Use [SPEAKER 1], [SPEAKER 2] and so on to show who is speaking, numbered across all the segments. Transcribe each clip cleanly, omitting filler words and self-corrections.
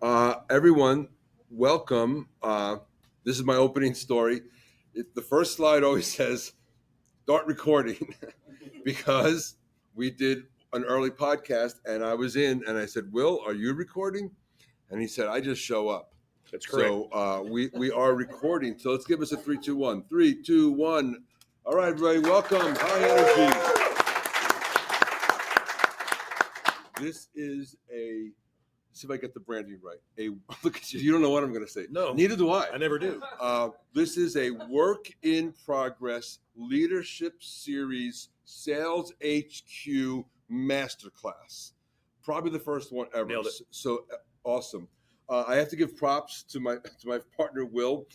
[SPEAKER 1] Everyone, welcome. This is my opening story. The first slide always says, start recording, because we did an early podcast and I was in and I said, Will, are you recording? And he said, I just show up.
[SPEAKER 2] That's correct.
[SPEAKER 1] So we are recording. So let's give us a 3, 2, 1. 3, 2, 1. All right, everybody, welcome. High energy. This is see if I get the branding right. Look at you. You don't know what I'm going to say.
[SPEAKER 2] No.
[SPEAKER 1] Neither do I.
[SPEAKER 2] I never do.
[SPEAKER 1] This is a work in progress leadership series sales HQ masterclass. Probably the first one ever.
[SPEAKER 2] Nailed it.
[SPEAKER 1] So awesome. I have to give props to my partner, Will.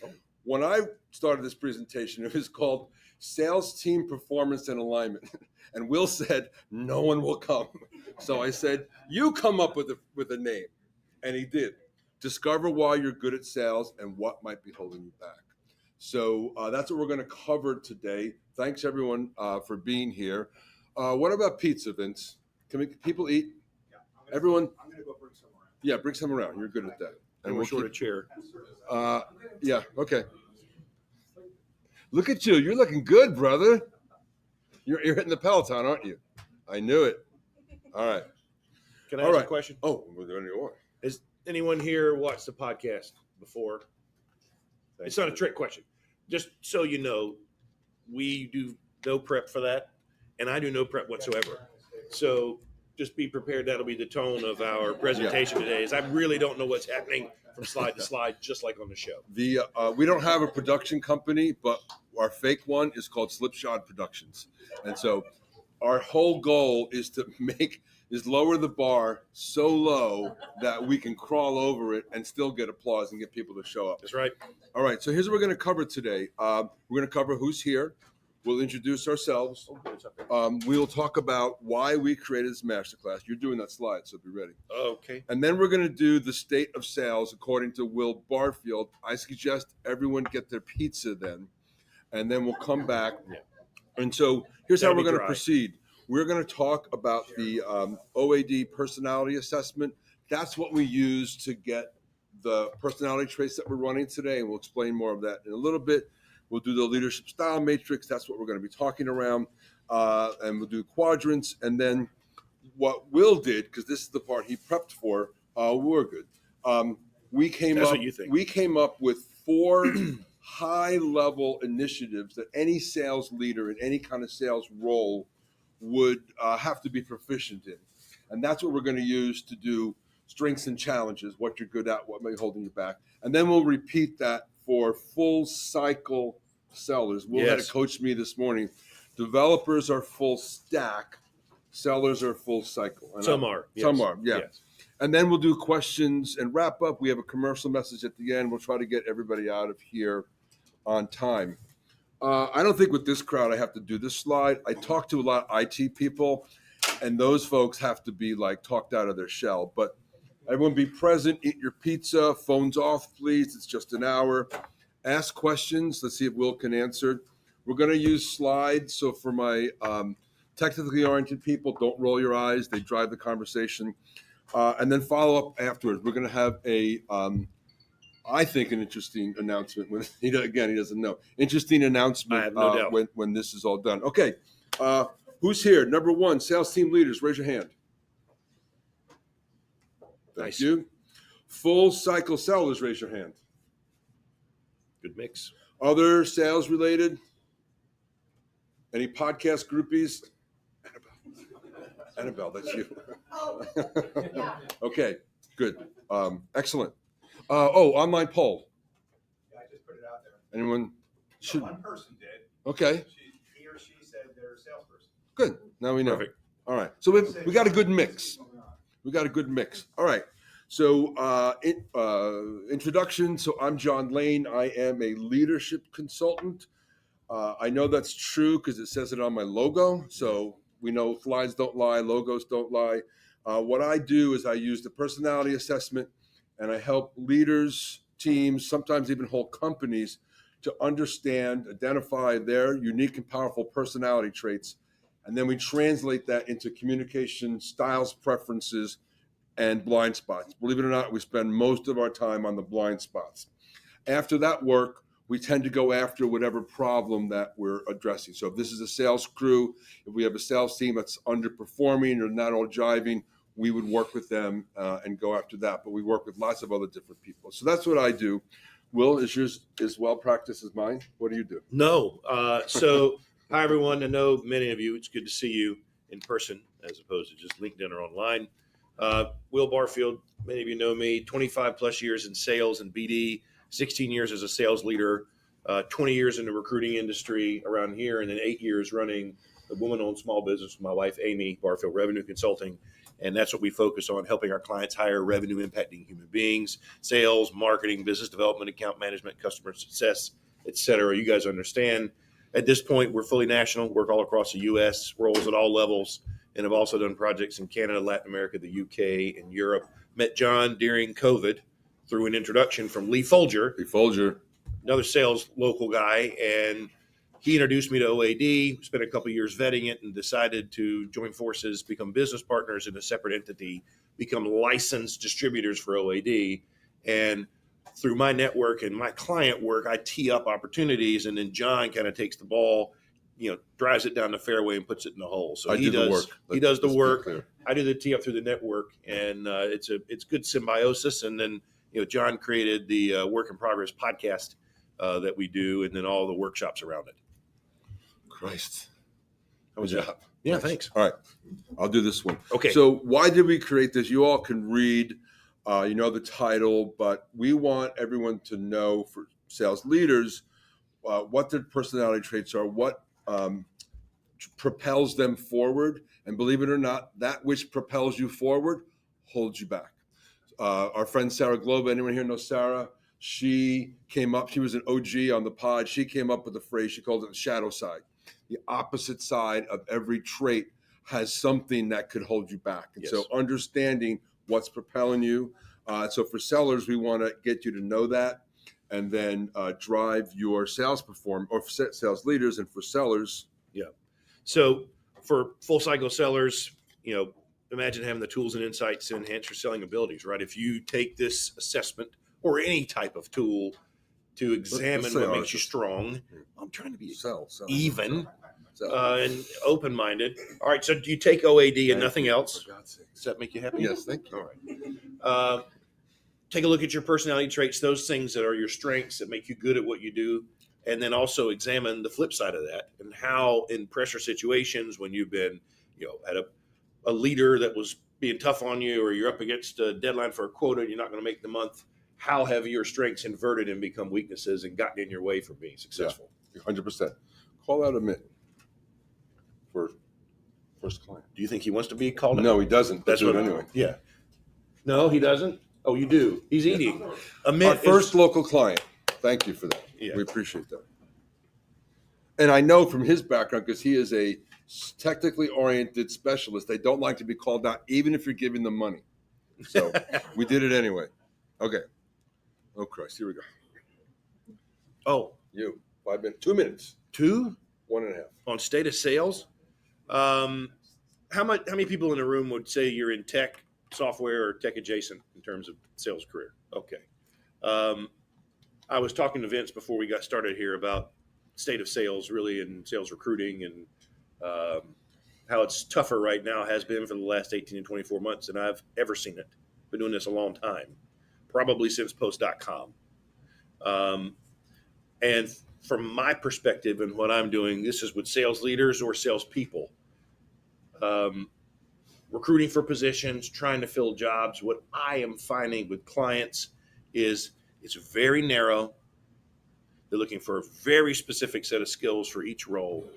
[SPEAKER 1] When I started this presentation, it was called Sales Team Performance and Alignment. And Will said, no one will come. So I said, you come up with a name. And he did. Discover why you're good at sales and what might be holding you back. So that's what we're going to cover today. Thanks, everyone, for being here. What about pizza, Vince? Can people eat?
[SPEAKER 3] Yeah,
[SPEAKER 1] Everyone?
[SPEAKER 3] I'm going to go bring some around.
[SPEAKER 1] Yeah, bring some around. You're good at that.
[SPEAKER 2] And we're short a chair.
[SPEAKER 1] Yeah, okay. Look at you. You're looking good, brother. You're hitting the Peloton, aren't you? I knew it. All right.
[SPEAKER 2] Can I
[SPEAKER 1] All
[SPEAKER 2] ask
[SPEAKER 1] right.
[SPEAKER 2] a question?
[SPEAKER 1] Oh, was there any more?
[SPEAKER 2] Has anyone here watched the podcast before? It's not a trick question. Just so you know, we do no prep for that, and I do no prep whatsoever. So just be prepared. That'll be the tone of our presentation today. Is I really don't know what's happening from slide to slide, just like on the show.
[SPEAKER 1] We don't have a production company, but our fake one is called Slipshod Productions. And so our whole goal is to lower the bar so low that we can crawl over it and still get applause and get people to show up.
[SPEAKER 2] That's right.
[SPEAKER 1] All right, so here's what we're going to cover today. We're going to cover who's here. We'll introduce ourselves. We'll talk about why we created this masterclass. You're doing that slide, so be ready.
[SPEAKER 2] Okay.
[SPEAKER 1] And then we're going to do the state of sales according to Will Barfield. I suggest everyone get their pizza then, and then we'll come back.
[SPEAKER 2] Yeah.
[SPEAKER 1] And so here's how
[SPEAKER 2] That'll
[SPEAKER 1] we're
[SPEAKER 2] be
[SPEAKER 1] going to
[SPEAKER 2] dry.
[SPEAKER 1] proceed. We're going to talk about the OAD personality assessment. That's what we use to get the personality traits that we're running today, and we'll explain more of that in a little bit. We'll do the leadership style matrix. That's what we're going to be talking around. And we'll do quadrants. And then what Will did, because this is the part he prepped for, we're good. We came up with 4 high-level initiatives that any sales leader in any kind of sales role would have to be proficient in. And that's what we're going to use to do strengths and challenges, what you're good at, what may be holding you back. And then we'll repeat that for full cycle sellers. Will had to coach me this morning. Developers are full stack. Sellers are full cycle. And
[SPEAKER 2] Some are.
[SPEAKER 1] Yeah.
[SPEAKER 2] Yes.
[SPEAKER 1] And then we'll do questions and wrap up. We have a commercial message at the end. We'll try to get everybody out of here on time. I don't think with this crowd I have to do this slide. I talk to a lot of IT people, and those folks have to be like talked out of their shell. But everyone be present, eat your pizza, phones off, please. It's just an hour. Ask questions. Let's see if Will can answer. We're going to use slides. So for my technically oriented people, don't roll your eyes. They drive the conversation. And then follow up afterwards. We're going to have I think an interesting announcement. He doesn't know. Interesting announcement.
[SPEAKER 2] I have no doubt.
[SPEAKER 1] When this is all done. Okay. Who's here? Number 1, sales team leaders. Raise your hand. Thank you. Full cycle sellers. Raise your hand.
[SPEAKER 2] Good mix.
[SPEAKER 1] Other sales related? Any podcast groupies? Annabelle, that's you.
[SPEAKER 4] Yeah.
[SPEAKER 1] Okay, good. Excellent. Online poll.
[SPEAKER 3] Yeah, I just put it out there.
[SPEAKER 1] Anyone?
[SPEAKER 3] One person did.
[SPEAKER 1] Okay,
[SPEAKER 3] He or she said they're a salesperson.
[SPEAKER 1] good. Now we know.
[SPEAKER 2] Perfect.
[SPEAKER 1] All right. So we got a good mix. All right. So introduction. So I'm John Lane. I am a leadership consultant. I know that's true because it says it on my logo. So we know slides don't lie, logos don't lie. What I do is I use the personality assessment, and I help leaders, teams, sometimes even whole companies to understand, identify their unique and powerful personality traits. And then we translate that into communication styles, preferences, and blind spots. Believe it or not, we spend most of our time on the blind spots. After that work, we tend to go after whatever problem that we're addressing. So if this is a sales crew, if we have a sales team that's underperforming or not all jiving, we would work with them and go after that. But we work with lots of other different people. So that's what I do. Will, is yours as well practiced as mine? What do you do?
[SPEAKER 2] No. So, hi, everyone. I know many of you. It's good to see you in person as opposed to just LinkedIn or online. Will Barfield, many of you know me, 25 plus years in sales and BD, 16 years as a sales leader, 20 years in the recruiting industry around here, and then 8 years running the woman-owned small business with my wife, Amy Barfield, Revenue Consulting. And that's what we focus on, helping our clients hire revenue impacting human beings, sales, marketing, business development, account management, customer success, et cetera. You guys understand. At this point, we're fully national, work all across the U.S., roles at all levels, and have also done projects in Canada, Latin America, the UK, and Europe. Met John during COVID through an introduction from Lee Folger, another sales local guy, and he introduced me to OAD, spent a couple of years vetting it, and decided to join forces, become business partners in a separate entity, become licensed distributors for OAD. And through my network and my client work, I tee up opportunities, and then John kind of takes the ball, drives it down the fairway and puts it in the hole. So he does the work. I do the tee up through the network, and it's good symbiosis. And then John created the Work in Progress podcast that we do, and then all the workshops around it.
[SPEAKER 1] Christ.
[SPEAKER 2] Good
[SPEAKER 1] job.
[SPEAKER 2] Yeah,
[SPEAKER 1] Nice.
[SPEAKER 2] thanks.
[SPEAKER 1] All right. I'll do this one.
[SPEAKER 2] Okay.
[SPEAKER 1] So why did we create this? You all can read, the title, but we want everyone to know, for sales leaders, what their personality traits are, what propels them forward. And believe it or not, that which propels you forward holds you back. Our friend Sarah Globa, anyone here know Sarah? She came up, she was an OG on the pod. She came up with a phrase, she called it the shadow side. The opposite side of every trait has something that could hold you back. And so understanding what's propelling you. So for sellers, we want to get you to know that and then drive your sales performance, or sales leaders, and for sellers.
[SPEAKER 2] Yeah. So for full cycle sellers, imagine having the tools and insights to enhance your selling abilities, right? If you take this assessment or any type of tool to examine what makes you strong, I'm trying to be even and open-minded. All right. So do you take OAD and nothing else? Does that make you happy?
[SPEAKER 1] Yes, thank you.
[SPEAKER 2] All right. Take a look at your personality traits, those things that are your strengths that make you good at what you do. And then also examine the flip side of that and how in pressure situations, when you've been, at a leader that was being tough on you, or you're up against a deadline for a quota and you're not going to make the month, how have your strengths inverted and become weaknesses and gotten in your way from being successful?
[SPEAKER 1] 100%. Call out a minute for first client.
[SPEAKER 2] Do you think he wants to be called out?
[SPEAKER 1] No, he doesn't.
[SPEAKER 2] That's
[SPEAKER 1] Do it
[SPEAKER 2] what
[SPEAKER 1] anyway.
[SPEAKER 2] Yeah. No, he doesn't. Oh, you do. He's eating.
[SPEAKER 1] Our first local client. Thank you for that.
[SPEAKER 2] Yeah.
[SPEAKER 1] We appreciate that. And I know from his background, because he is a technically oriented specialist, they don't like to be called out, even if you're giving them money. So we did it anyway. Okay. Oh, Christ. Here we go.
[SPEAKER 2] Oh,
[SPEAKER 1] You. 5 minutes. 2 minutes.
[SPEAKER 2] 2
[SPEAKER 1] 1.5.
[SPEAKER 2] on state of sales. How many people in the room would say you're in tech, software, or tech adjacent in terms of sales career? Okay. I was talking to Vince before we got started here about state of sales, really, and sales recruiting, and how it's tougher right now, has been for the last 18 to 24 months than I've ever seen it. Been doing this a long time, probably since post.com. And from my perspective and what I'm doing, this is with sales leaders or salespeople. Recruiting for positions, trying to fill jobs. What I am finding with clients is it's very narrow. They're looking for a very specific set of skills for each role.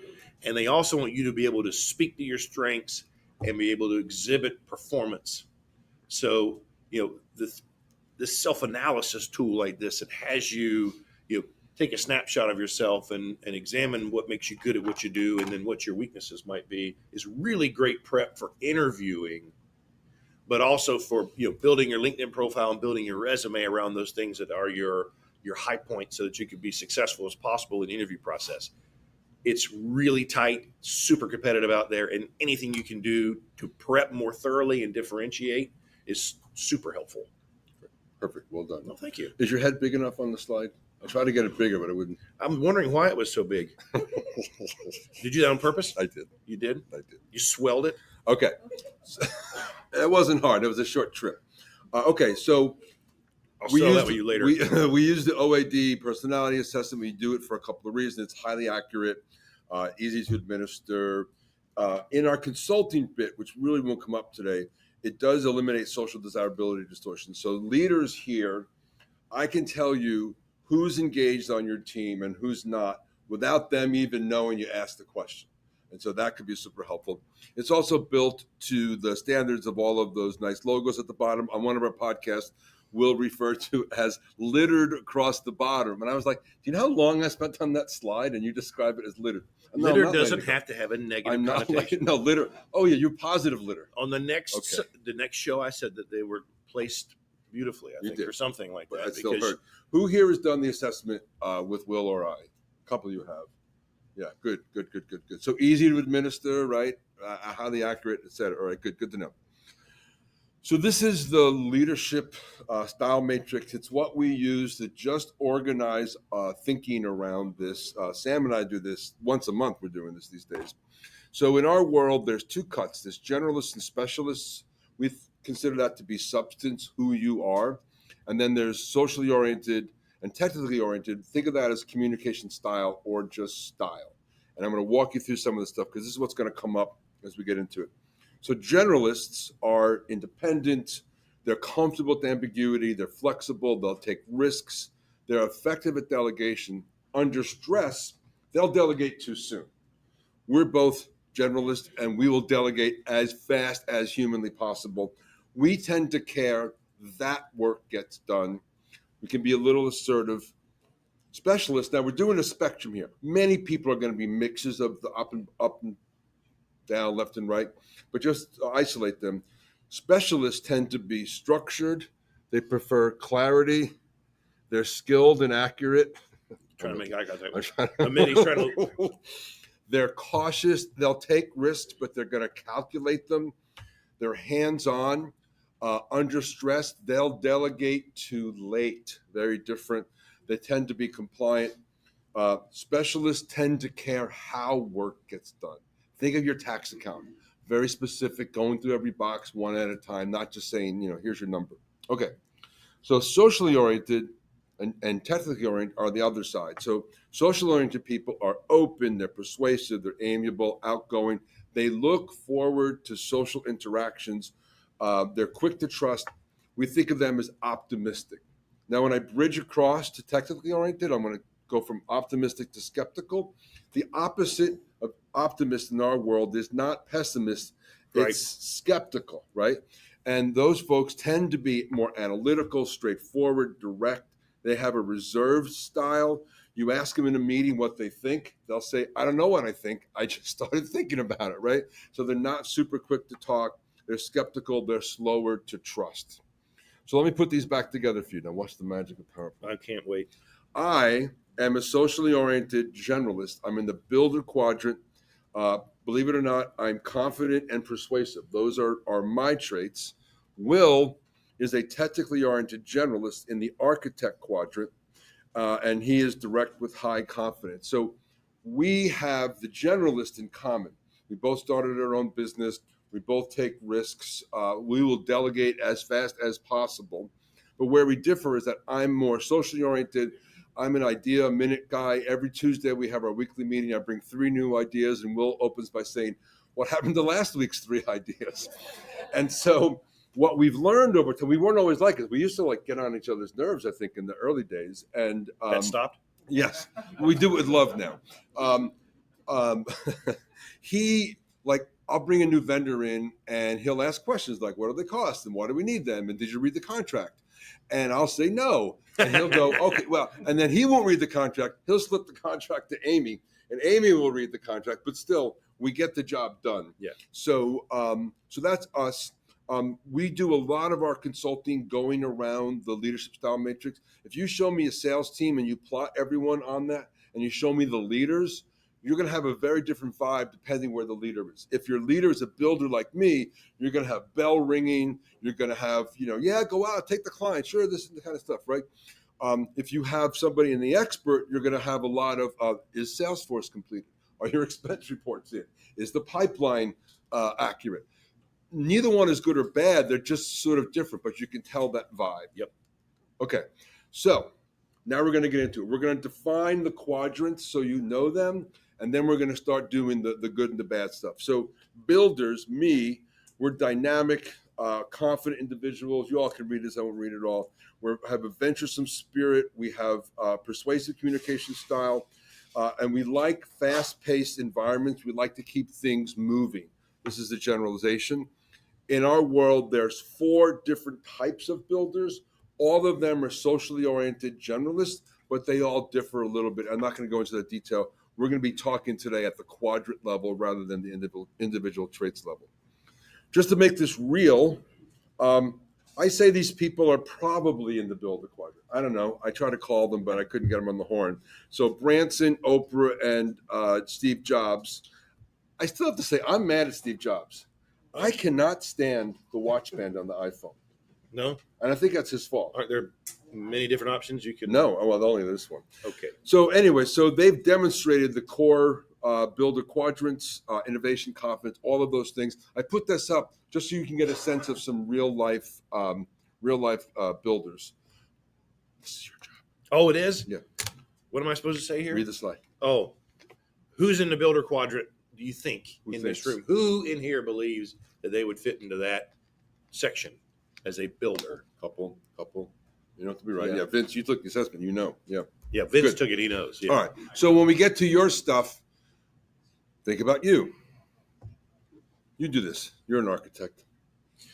[SPEAKER 2] And they also want you to be able to speak to your strengths and be able to exhibit performance. So, this self-analysis tool like this, it has you, take a snapshot of yourself and examine what makes you good at what you do and then what your weaknesses might be, is really great prep for interviewing, but also for building your LinkedIn profile and building your resume around those things that are your high points so that you can be successful as possible in the interview process. It's really tight, super competitive out there, and anything you can do to prep more thoroughly and differentiate is super helpful.
[SPEAKER 1] Perfect. Well done.
[SPEAKER 2] Well, thank you.
[SPEAKER 1] Is your head big enough on the slide? I tried to get it bigger, but it wouldn't.
[SPEAKER 2] I'm wondering why it was so big. Did you do that on purpose?
[SPEAKER 1] I did.
[SPEAKER 2] You did?
[SPEAKER 1] I did.
[SPEAKER 2] You swelled it?
[SPEAKER 1] Okay. It wasn't hard. It was a short trip. Okay, so
[SPEAKER 2] I'll sell that with you later.
[SPEAKER 1] We use the OAD personality assessment. We do it for a couple of reasons. It's highly accurate, easy to administer. In our consulting bit, which really won't come up today, it does eliminate social desirability distortion. So leaders here, I can tell you who's engaged on your team and who's not without them even knowing you asked the question. And so that could be super helpful. It's also built to the standards of all of those nice logos at the bottom. On one of our podcasts, we'll refer to as littered across the bottom. And I was like, do you know how long I spent on that slide? And you describe it as littered. No,
[SPEAKER 2] Litter doesn't have to have a negative
[SPEAKER 1] I'm not
[SPEAKER 2] connotation.
[SPEAKER 1] no, litter. Oh, yeah, you're positive litter.
[SPEAKER 2] On the next
[SPEAKER 1] Okay.
[SPEAKER 2] the next show, I said that they were placed beautifully, I
[SPEAKER 1] You
[SPEAKER 2] think,
[SPEAKER 1] did.
[SPEAKER 2] or something like
[SPEAKER 1] But
[SPEAKER 2] that.
[SPEAKER 1] I still heard. Who here has done the assessment with Will or I? A couple of you have. Yeah, good. So easy to administer, right? Highly accurate, et cetera. All right, good to know. So this is the leadership style matrix. It's what we use to just organize thinking around this. Sam and I do this once a month. We're doing this these days. So in our world, there's two cuts. There's generalists and specialists. We consider that to be substance, who you are. And then there's socially oriented and technically oriented. Think of that as communication style or just style. And I'm going to walk you through some of the stuff because this is what's going to come up as we get into it. So generalists are independent. They're comfortable with ambiguity. They're flexible. They'll take risks. They're effective at delegation. Under stress, they'll delegate too soon. We're both generalists, and we will delegate as fast as humanly possible. We tend to care that work gets done. We can be a little assertive. Specialists, now we're doing a spectrum here. Many people are going to be mixes of the up and down, left and right, but just isolate them. Specialists tend to be structured. They prefer clarity. They're skilled and accurate.
[SPEAKER 2] Trying to make eye contact.
[SPEAKER 1] He's
[SPEAKER 2] trying to.
[SPEAKER 1] They're cautious. They'll take risks, but they're going to calculate them. They're hands-on. Under stress, they'll delegate too late. Very different. They tend to be compliant. Specialists tend to care how work gets done. Think of your tax accountant. Very specific, going through every box one at a time, not just saying, here's your number. Okay. So socially oriented and technically oriented are the other side. So socially oriented people are open, they're persuasive, they're amiable, outgoing. They look forward to social interactions. They're quick to trust. We think of them as optimistic. Now, when I bridge across to technically oriented, I'm going to go from optimistic to skeptical. The opposite of optimist in our world is not pessimist, it's skeptical, right? And those folks tend to be more analytical, straightforward, direct. They have a reserved style. You ask them in a meeting what they think, they'll say, I don't know what I think. I just started thinking about it, right? So they're not super quick to talk. They're skeptical. They're slower to trust. So let me put these back together for you. Now, watch the magic of PowerPoint.
[SPEAKER 2] I can't wait.
[SPEAKER 1] I am a socially oriented generalist. I'm in the builder quadrant. Believe it or not, I'm confident and persuasive. Those are my traits. Will is a technically oriented generalist in the architect quadrant, and he is direct with high confidence. So we have the generalist in common. We both started our own business. We both take risks. We will delegate as fast as possible. But where we differ is that I'm more socially oriented. I'm an idea a minute guy. Every Tuesday we have our weekly meeting. I bring 3 new ideas, and Will opens by saying, what happened to last week's 3 ideas? And so what we've learned over time, we weren't always like it. We used to get on each other's nerves, I think, in the early days. And
[SPEAKER 2] That stopped?
[SPEAKER 1] yes, we do it with love now. I'll bring a new vendor in and he'll ask questions like, what do they cost? And why do we need them? And did you read the contract? And I'll say no. And he'll go, okay, well, and then he won't read the contract. He'll slip the contract to Amy and Amy will read the contract, but still we get the job done.
[SPEAKER 2] Yeah.
[SPEAKER 1] So that's us. We do a lot of our consulting going around the leadership style matrix. If you show me a sales team and you plot everyone on that and you show me the leaders, you're going to have a very different vibe depending where the leader is. If your leader is a builder like me, you're going to have bell ringing. You're going to have, yeah, go out, take the client. Sure, this is the kind of stuff, right? If you have somebody in the expert, you're going to have a lot of, is Salesforce completed? Are your expense reports in? Is the pipeline accurate? Neither one is good or bad. They're just sort of different, but you can tell that vibe.
[SPEAKER 2] Yep.
[SPEAKER 1] Okay. So now we're going to get into it. We're going to define the quadrants so you know them, and then we're going to start doing the good and the bad stuff. So builders, we're dynamic, confident individuals. You all can read this. I won't read it all. We have a venturesome spirit. We have persuasive communication style, and we like fast-paced environments. We like to keep things moving. This is a generalization. In our world, there's 4 different types of builders. All of them are socially oriented generalists, but they all differ a little bit. I'm not going to go into that detail. We're going to be talking today at the quadrant level rather than the individual traits level. Just to make this real, I say these people are probably in the builder quadrant. I don't know. I try to call them, but I couldn't get them on the horn. So Branson, Oprah, and Steve Jobs. I still have to say, I'm mad at Steve Jobs. I cannot stand the watch band on the iPhone.
[SPEAKER 2] No?
[SPEAKER 1] And I think that's his fault.
[SPEAKER 2] Aren't there many different options you can?
[SPEAKER 1] No, well, only this one.
[SPEAKER 2] Okay.
[SPEAKER 1] So anyway, so they've demonstrated the core builder quadrants, innovation, confidence, all of those things. I put this up just so you can get a sense of some real life builders. This is your job.
[SPEAKER 2] Oh, it is?
[SPEAKER 1] Yeah.
[SPEAKER 2] What am I supposed to say here?
[SPEAKER 1] Read the slide.
[SPEAKER 2] Oh, who's in the builder quadrant, do you think,
[SPEAKER 1] Who
[SPEAKER 2] in
[SPEAKER 1] thinks?
[SPEAKER 2] this room? Who in here believes that they would fit into that section as a builder?
[SPEAKER 1] Couple. You don't have to be right.
[SPEAKER 2] Yeah.
[SPEAKER 1] Yeah, Vince, you took the assessment. You know. Yeah.
[SPEAKER 2] Yeah, Vince
[SPEAKER 1] Good.
[SPEAKER 2] took it. He knows. Yeah.
[SPEAKER 1] All right. So when we get to your stuff, think about you. You do this. You're an architect.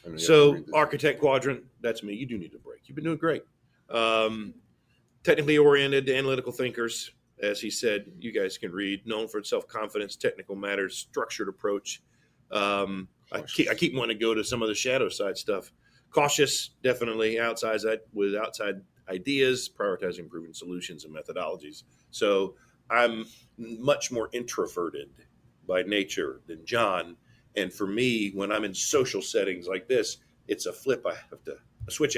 [SPEAKER 1] I mean, you have to
[SPEAKER 2] So
[SPEAKER 1] read this.
[SPEAKER 2] architect quadrant, that's me. You do need a break. You've been doing great. Technically oriented, analytical thinkers, as he said. You guys can read. Known for self-confidence, technical matters, structured approach. I keep wanting to go to some of the shadow side stuff. Cautious, definitely. With outside ideas, prioritizing proven solutions and methodologies. So I'm much more introverted by nature than John. And for me, when I'm in social settings like this, it's a switch I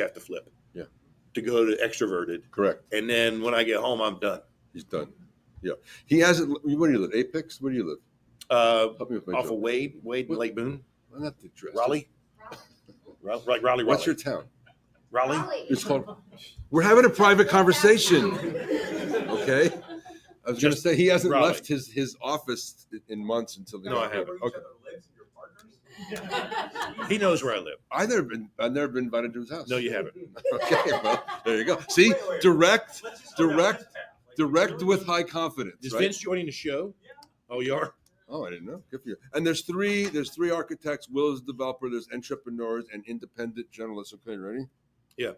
[SPEAKER 2] have to flip.
[SPEAKER 1] Yeah.
[SPEAKER 2] To go to extroverted.
[SPEAKER 1] Correct.
[SPEAKER 2] And then when I get home, I'm done.
[SPEAKER 1] He's done. Yeah. He hasn't. Where do you live? Apex? Where do you live? Help me with my
[SPEAKER 2] Off
[SPEAKER 1] joke.
[SPEAKER 2] of Wade and Lake Boone.
[SPEAKER 1] Well, not the address.
[SPEAKER 2] Raleigh? Raleigh.
[SPEAKER 1] What's your town?
[SPEAKER 2] Raleigh?
[SPEAKER 1] It's called. We're having a private conversation. Okay. I was going to say he hasn't
[SPEAKER 2] Raleigh.
[SPEAKER 1] left his office in months until the.
[SPEAKER 2] No, I haven't.
[SPEAKER 3] Where each
[SPEAKER 1] Okay.
[SPEAKER 3] other lives and your partners?
[SPEAKER 2] He knows where I live.
[SPEAKER 1] I've never been invited to his house.
[SPEAKER 2] No, you haven't.
[SPEAKER 1] Okay. Well, there you go. See,
[SPEAKER 3] Wait.
[SPEAKER 1] direct
[SPEAKER 3] Let's just go down
[SPEAKER 1] Direct-
[SPEAKER 3] this path. Like,
[SPEAKER 1] direct with high confidence.
[SPEAKER 2] Is
[SPEAKER 1] Right?
[SPEAKER 2] Vince joining the show?
[SPEAKER 3] Yeah.
[SPEAKER 2] Oh, you are?
[SPEAKER 1] Oh, I didn't know. Good for you. And there's three architects. Will is a developer. There's entrepreneurs and independent generalists. Okay, ready?
[SPEAKER 2] Yeah.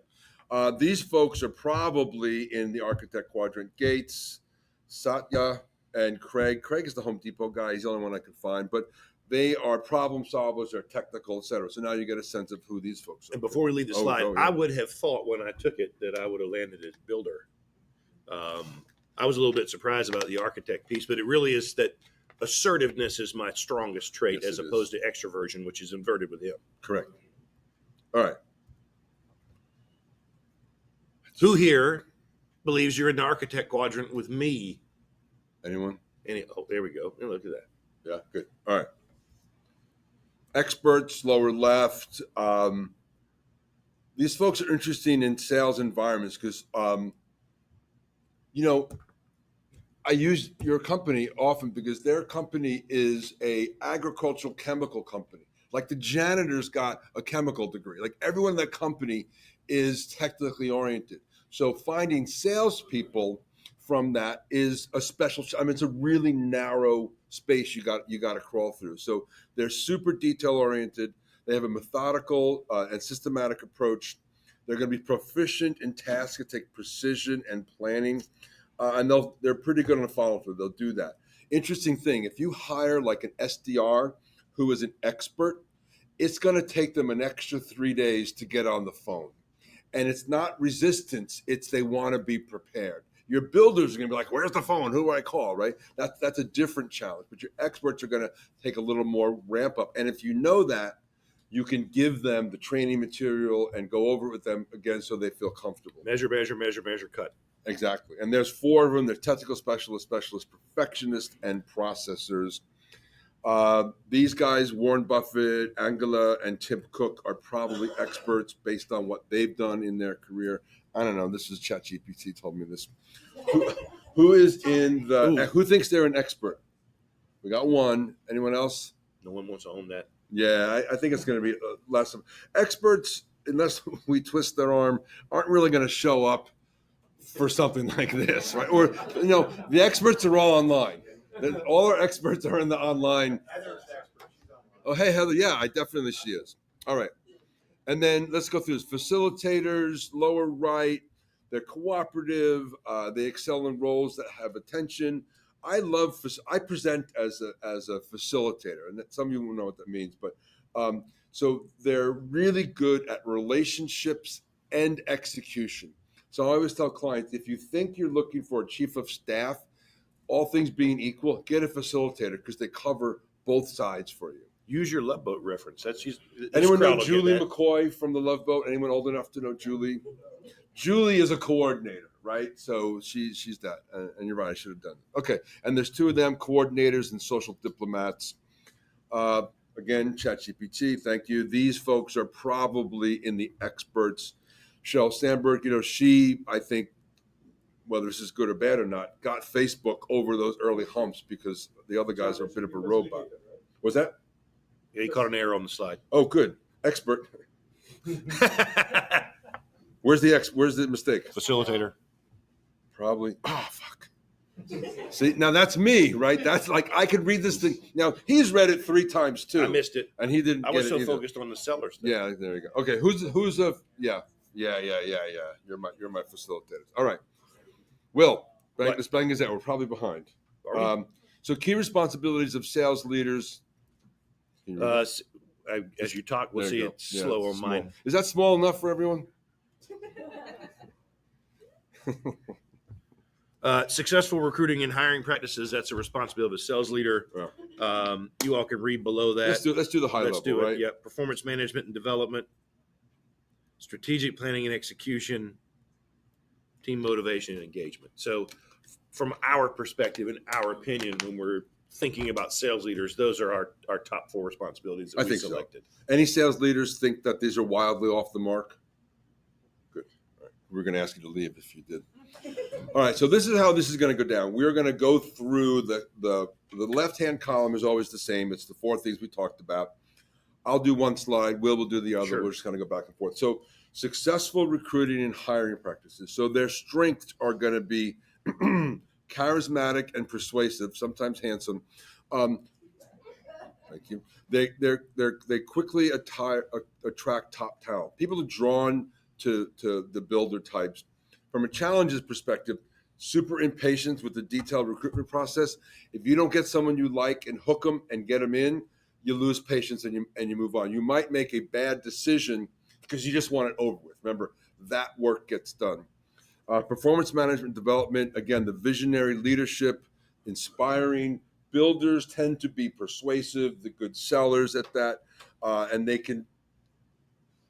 [SPEAKER 1] These folks are probably in the architect quadrant. Gates, Satya, and Craig. Craig is the Home Depot guy. He's the only one I could find. But they are problem solvers. They're technical, et cetera. So now you get a sense of who these folks are.
[SPEAKER 2] And before we leave the
[SPEAKER 1] Oh,
[SPEAKER 2] slide,
[SPEAKER 1] oh, yeah.
[SPEAKER 2] I would have thought when I took it that I would have landed as builder. I was a little bit surprised about the architect piece, but it really is that assertiveness is my strongest trait
[SPEAKER 1] Yes,
[SPEAKER 2] as
[SPEAKER 1] it is.
[SPEAKER 2] opposed to extroversion, which is inverted with him.
[SPEAKER 1] Correct. All right.
[SPEAKER 2] Who here believes you're in the architect quadrant with me?
[SPEAKER 1] Anyone?
[SPEAKER 2] Oh, there we go. And look at that.
[SPEAKER 1] Yeah, good. All right. Experts, lower left. These folks are interesting in sales environments because, I use your company often because their company is a agricultural chemical company. Like the janitor's got a chemical degree. Like everyone in that company is technically oriented. So finding salespeople from that is a special. It's a really narrow space you got to crawl through. So they're super detail oriented. They have a methodical and systematic approach. They're going to be proficient in tasks that take precision and planning, and they're pretty good on the follow through. They'll do that. Interesting thing: if you hire like an SDR who is an expert, it's going to take them an extra 3 days to get on the phone. And it's not resistance, it's they want to be prepared. Your builders are going to be like, where's the phone? Who do I call, right? That's a different challenge. But your experts are going to take a little more ramp up. And if you know that, you can give them the training material and go over it with them again so they feel comfortable.
[SPEAKER 2] Measure, cut.
[SPEAKER 1] Exactly. And there's 4 of them. There's technical specialists, perfectionists, and processors. These guys, Warren Buffett, Angela, and Tim Cook, are probably experts based on what they've done in their career. I don't know. This is ChatGPT told me this. Who is in the? Who thinks they're an expert? We got one. Anyone else?
[SPEAKER 2] No one wants to own that.
[SPEAKER 1] Yeah, I think it's going to be less of experts, unless we twist their arm, aren't really going to show up for something like this, right? Or the experts are all online. All our experts are in the online.
[SPEAKER 3] Heather's the expert. She's on.
[SPEAKER 1] Oh, hey, Heather. Yeah, she is. All right. And then let's go through this. Facilitators, lower right, they're cooperative. They excel in roles that have attention. I present as a facilitator, and some of you will know what that means. But so they're really good at relationships and execution. So I always tell clients, if you think you're looking for a chief of staff, all things being equal, get a facilitator because they cover both sides for you.
[SPEAKER 2] Use your Love Boat reference.
[SPEAKER 1] Anyone know Julie McCoy from the Love Boat? Anyone old enough to know Julie? Julie is a coordinator, right? So she's that. And you're right, I should have done it. Okay, and there's 2 of them, coordinators and social diplomats. Again, ChatGPT, thank you. These folks are probably in the experts. Sheryl Sandberg, she, I think, whether this is good or bad or not, got Facebook over those early humps because the other guys are a bit of a robot. Was that?
[SPEAKER 2] Yeah, he caught an error on the slide.
[SPEAKER 1] Oh, good. Expert. Where's the mistake?
[SPEAKER 2] Facilitator.
[SPEAKER 1] Probably. Oh, fuck. See, now that's me, right? That's like, I could read this thing. Now, he's read it 3 times too.
[SPEAKER 2] I missed it.
[SPEAKER 1] And he didn't
[SPEAKER 2] I was
[SPEAKER 1] get
[SPEAKER 2] so
[SPEAKER 1] it either.
[SPEAKER 2] focused on the sellers thing.
[SPEAKER 1] Yeah, there you go. Okay, who's a, yeah. You're my facilitator. All right. Will, let's bang his out. We're probably behind. So key responsibilities of sales leaders.
[SPEAKER 2] As you talk, we'll see it's slow on mine.
[SPEAKER 1] Is that small enough for everyone?
[SPEAKER 2] Successful recruiting and hiring practices, that's a responsibility of a sales leader.
[SPEAKER 1] Yeah.
[SPEAKER 2] You all can read below that.
[SPEAKER 1] Let's do the high level,
[SPEAKER 2] do it.
[SPEAKER 1] right?
[SPEAKER 2] Yeah. Performance management and development, strategic planning and execution, team motivation and engagement. So from our perspective and our opinion, when we're thinking about sales leaders, those are our top 4 responsibilities that we selected.
[SPEAKER 1] So. Any sales leaders think that these are wildly off the mark? Good. All right. We're going to ask you to leave if you did. All right. So this is how this is going to go down. We're going to go through the left-hand column is always the same. It's the 4 things we talked about. I'll do one slide. Will do the other. Sure. We're just going to go back and forth. So successful recruiting and hiring practices. So their strengths are going to be charismatic and persuasive, sometimes handsome. Thank you. They quickly attract top talent. People are drawn to the builder types. From a challenges perspective, super impatient with the detailed recruitment process. If you don't get someone you like and hook them and get them in, you lose patience and you move on. You might make a bad decision because you just want it over with. Remember, that work gets done. Performance management development, again, the visionary leadership, inspiring. Builders tend to be persuasive, the good sellers at that, and they can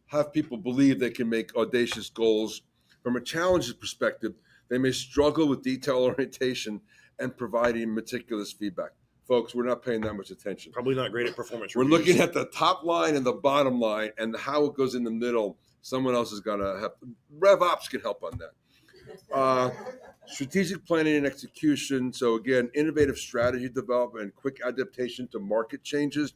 [SPEAKER 1] have people believe they can make audacious goals. From a challenges perspective, they may struggle with detail orientation and providing meticulous feedback. Folks, we're not paying that much attention.
[SPEAKER 2] Probably not great at performance
[SPEAKER 1] We're
[SPEAKER 2] reviews.
[SPEAKER 1] looking at the top line and the bottom line and how it goes in the middle. Someone else is going to have. RevOps can help on that. Strategic planning and execution. So again, innovative strategy development and quick adaptation to market changes,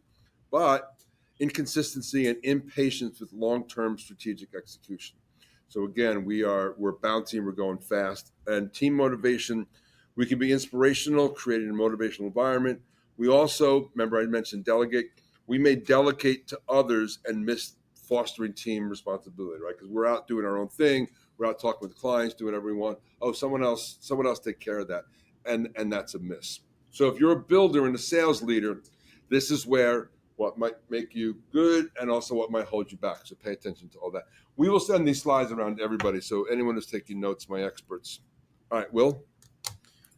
[SPEAKER 1] but inconsistency and impatience with long-term strategic execution. So again, we're bouncing, we're going fast. And team motivation, we can be inspirational, creating a motivational environment. We also, remember I mentioned delegate, we may delegate to others and miss fostering team responsibility, right? Because we're out doing our own thing. We're out talking with clients, doing whatever we want. Oh, someone else take care of that. And that's a miss. So if you're a builder and a sales leader, this is where what might make you good and also what might hold you back. So pay attention to all that. We will send these slides around to everybody. So anyone who's taking notes, my experts, All right, Will.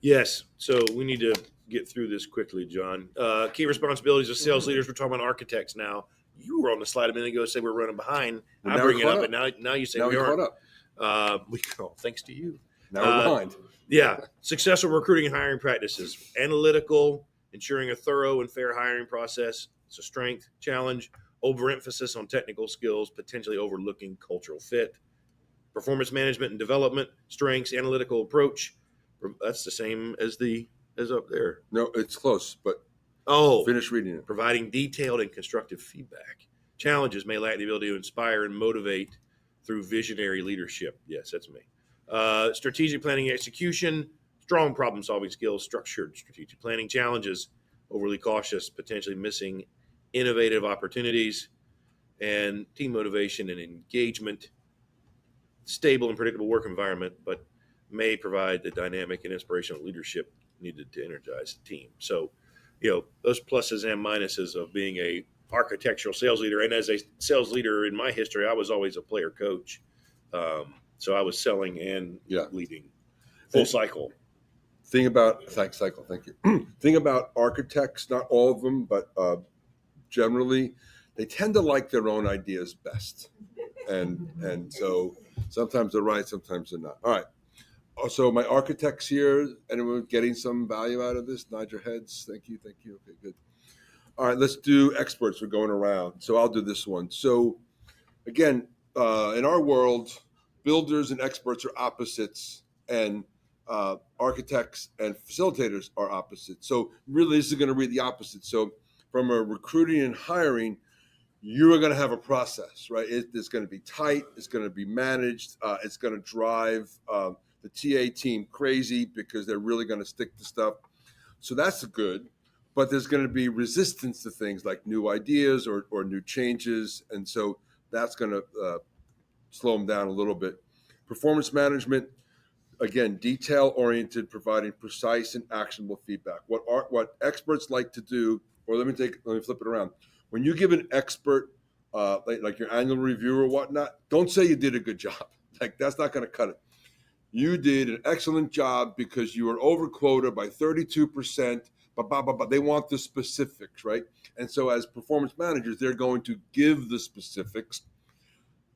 [SPEAKER 2] Yes. So we need to get through this quickly, John. Key responsibilities of sales leaders. We're talking about architects now. You were on the slide a minute ago, say we're running behind.
[SPEAKER 1] Well,
[SPEAKER 2] I
[SPEAKER 1] now
[SPEAKER 2] bring
[SPEAKER 1] we're
[SPEAKER 2] it up,
[SPEAKER 1] caught
[SPEAKER 2] and now you say
[SPEAKER 1] Now
[SPEAKER 2] we
[SPEAKER 1] we
[SPEAKER 2] aren't.
[SPEAKER 1] caught up.
[SPEAKER 2] Thanks to you.
[SPEAKER 1] Now we're behind.
[SPEAKER 2] Yeah. Successful recruiting and hiring practices. Analytical, ensuring a thorough and fair hiring process. It's a strength. Challenge. Overemphasis on technical skills, potentially overlooking cultural fit. Performance management and development. Strengths. Analytical approach. That's the same as up there.
[SPEAKER 1] No, it's close, but
[SPEAKER 2] Oh,
[SPEAKER 1] finish reading it.
[SPEAKER 2] providing detailed and constructive feedback. Challenges may lack the ability to inspire and motivate through visionary leadership. Yes, that's me. Strategic planning and execution, strong problem solving skills, structured strategic planning. Challenges, overly cautious, potentially missing innovative opportunities, and team motivation and engagement. Stable and predictable work environment, but may provide the dynamic and inspirational leadership needed to energize the team. So, those pluses and minuses of being a architectural sales leader. And as a sales leader in my history, I was always a player coach. So I was selling and leading full cycle.
[SPEAKER 1] Thing about cycle. Thank you. Thing about architects, not all of them, but generally, they tend to like their own ideas best, and so sometimes they're right, sometimes they're not. All right. So my architects here, anyone getting some value out of this? Nod your heads. Thank you. Okay, good. All right, let's do experts. We're going around. So I'll do this one. So again, in our world, builders and experts are opposites, and architects and facilitators are opposites. So really, this is going to read the opposite. So from a recruiting and hiring, you are going to have a process, right? It's going to be tight. It's going to be managed. It's going to drive the TA team crazy because they're really going to stick to stuff. So that's good. But there's going to be resistance to things like new ideas or new changes. And so that's going to slow them down a little bit. Performance management, again, detail-oriented, providing precise and actionable feedback. What experts like to do, or let me flip it around. When you give an expert, like your annual review or whatnot, don't say you did a good job. Like, that's not going to cut it. You did an excellent job because you were over quota by 32%, but they want the specifics, right? And so as performance managers, they're going to give the specifics.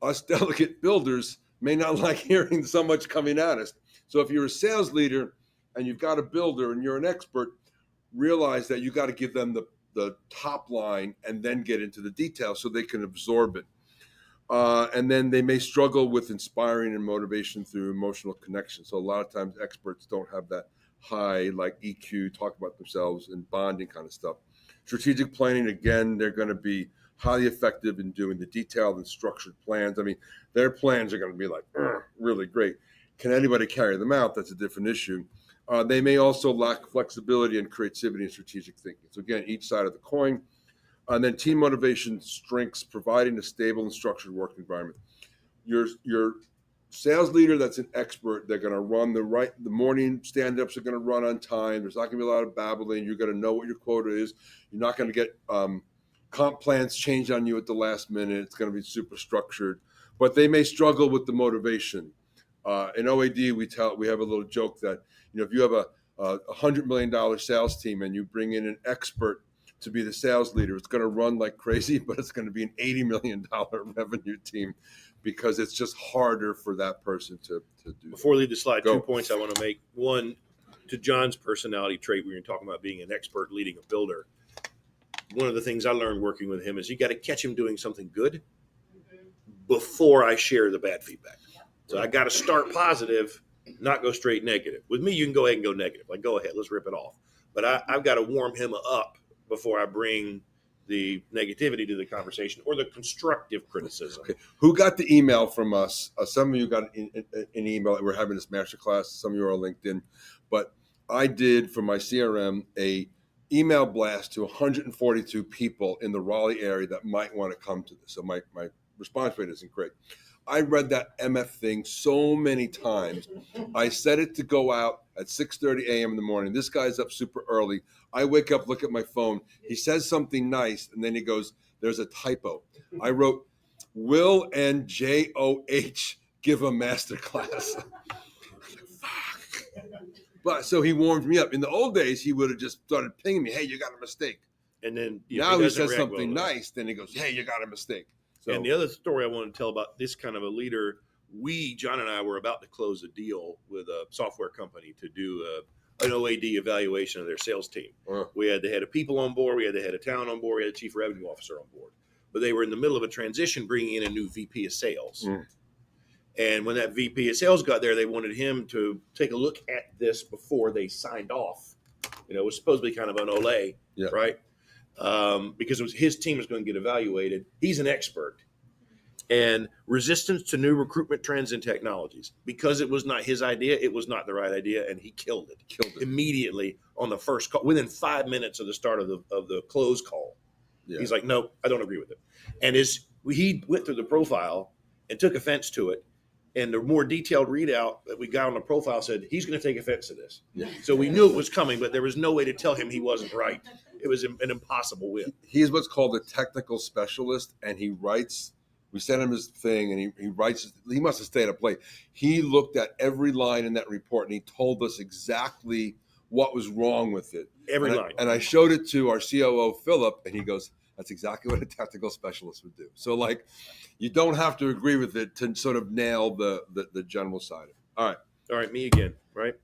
[SPEAKER 1] Us delegate builders may not like hearing so much coming at us. So if you're a sales leader and you've got a builder and you're an expert, realize that you got to give them the top line and then get into the details so they can absorb it. And then they may struggle with inspiring and motivation through emotional connection. So a lot of times experts don't have that high, like EQ, talk about themselves and bonding kind of stuff. Strategic planning, again, they're going to be highly effective in doing the detailed and structured plans. I mean, their plans are going to be like, really great. Can anybody carry them out? That's a different issue. They may also lack flexibility and creativity and strategic thinking. So again, each side of the coin. And then team motivation, strengths, providing a stable and structured work environment. Your sales leader that's an expert, they're going to run the morning stand-ups are going to run on time. There's not going to be a lot of babbling. You're going to know what your quota is. You're not going to get comp plans changed on you at the last minute. It's going to be super structured. But they may struggle with the motivation. In OAD, we have a little joke that, if you have a $100 million sales team and you bring in an expert to be the sales leader, it's going to run like crazy, but it's going to be an $80 million revenue team because it's just harder for that person to do.
[SPEAKER 2] Before we leave the slide,
[SPEAKER 1] Go.
[SPEAKER 2] 2 points I want to make. One, to John's personality trait, when you're talking about being an expert leading a builder. One of the things I learned working with him is you got to catch him doing something good before I share the bad feedback. So I got to start positive, not go straight negative. With me, you can go ahead and go negative. Like, go ahead, let's rip it off. But I've got to warm him up before I bring the negativity to the conversation or the constructive criticism.
[SPEAKER 1] Okay. Who got the email from us? Some of you got an email. We're having this masterclass. Some of you are on LinkedIn. But I did, for my CRM, a email blast to 142 people in the Raleigh area that might want to come to this. So my response rate isn't great. I read that MF thing so many times. I set it to go out at 6:30 a.m. in the morning. This guy's up super early. I wake up, look at my phone. He says something nice, and then he goes, there's a typo. I wrote, Will and JOH give a masterclass. But so he warmed me up. In the old days, he would have just started pinging me, "Hey, you got a mistake."
[SPEAKER 2] And then
[SPEAKER 1] Now he
[SPEAKER 2] doesn't
[SPEAKER 1] says
[SPEAKER 2] react
[SPEAKER 1] something
[SPEAKER 2] well to that.
[SPEAKER 1] nice, then he goes, "Hey, you got a mistake." So
[SPEAKER 2] And the other story I want to tell about this kind of a leader, John and I were about to close a deal with a software company to do an OAD evaluation of their sales team. We had the head of people on board, we had the head of talent on board, we had the chief revenue officer on board. But they were in the middle of a transition, bringing in a new VP of sales. And when that VP of sales got there, they wanted him to take a look at this before they signed off. It was supposed to be kind of an Olay, right? Because his team was going to get evaluated. He's an expert. And resistance to new recruitment trends and technologies. Because it was not his idea, it was not the right idea, and he killed it immediately on the first call, within 5 minutes of the start of the close call. Yeah. He's like, "No, I don't agree with it." And he went through the profile and took offense to it. And the more detailed readout that we got on the profile said, he's going to take offense to this. Yeah. So we knew it was coming, but there was no way to tell him he wasn't right. It was an impossible win.
[SPEAKER 1] He's what's called a technical specialist, and he writes. We sent him his thing, and he writes. He must have stayed up late. He looked at every line in that report, and he told us exactly what was wrong with it.
[SPEAKER 2] Every line.
[SPEAKER 1] And I showed it to our COO, Philip, and he goes, "That's exactly what a technical specialist would do." So, you don't have to agree with it to sort of nail the general side of it. All right,
[SPEAKER 2] me again, right?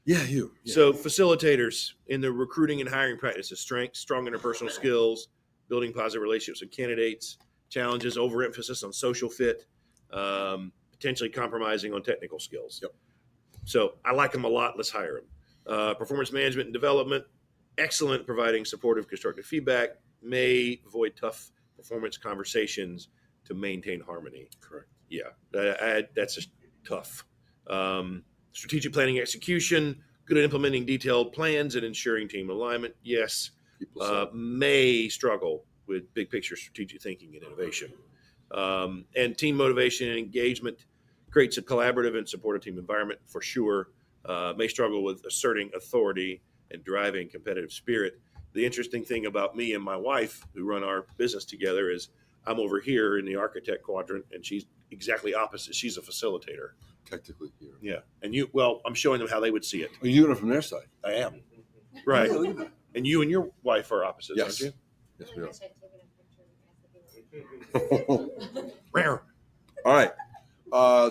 [SPEAKER 1] Yeah, you. Yeah.
[SPEAKER 2] So facilitators in the recruiting and hiring practices: strong interpersonal skills, building positive relationships with candidates, challenges, overemphasis on social fit, potentially compromising on technical skills.
[SPEAKER 1] Yep.
[SPEAKER 2] So I like them a lot. Let's hire them. Performance management and development, excellent at providing supportive, constructive feedback, may avoid tough performance conversations to maintain harmony.
[SPEAKER 1] Correct.
[SPEAKER 2] Yeah, that's just tough. Strategic planning execution, good at implementing detailed plans and ensuring team alignment. Yes. May struggle with big picture strategic thinking and innovation. And team motivation and engagement creates a collaborative and supportive team environment for sure. May struggle with asserting authority and driving competitive spirit. The interesting thing about me and my wife, who run our business together, is I'm over here in the architect quadrant, and she's exactly opposite. She's a facilitator.
[SPEAKER 1] Technically,
[SPEAKER 2] yeah. And I'm showing them how they would see it.
[SPEAKER 1] Are you doing it from their side?
[SPEAKER 2] I am. Right. Yeah, and you and your wife are opposites,
[SPEAKER 1] yes.
[SPEAKER 2] aren't you?
[SPEAKER 1] Yes, we are.
[SPEAKER 2] Rare.
[SPEAKER 1] All right.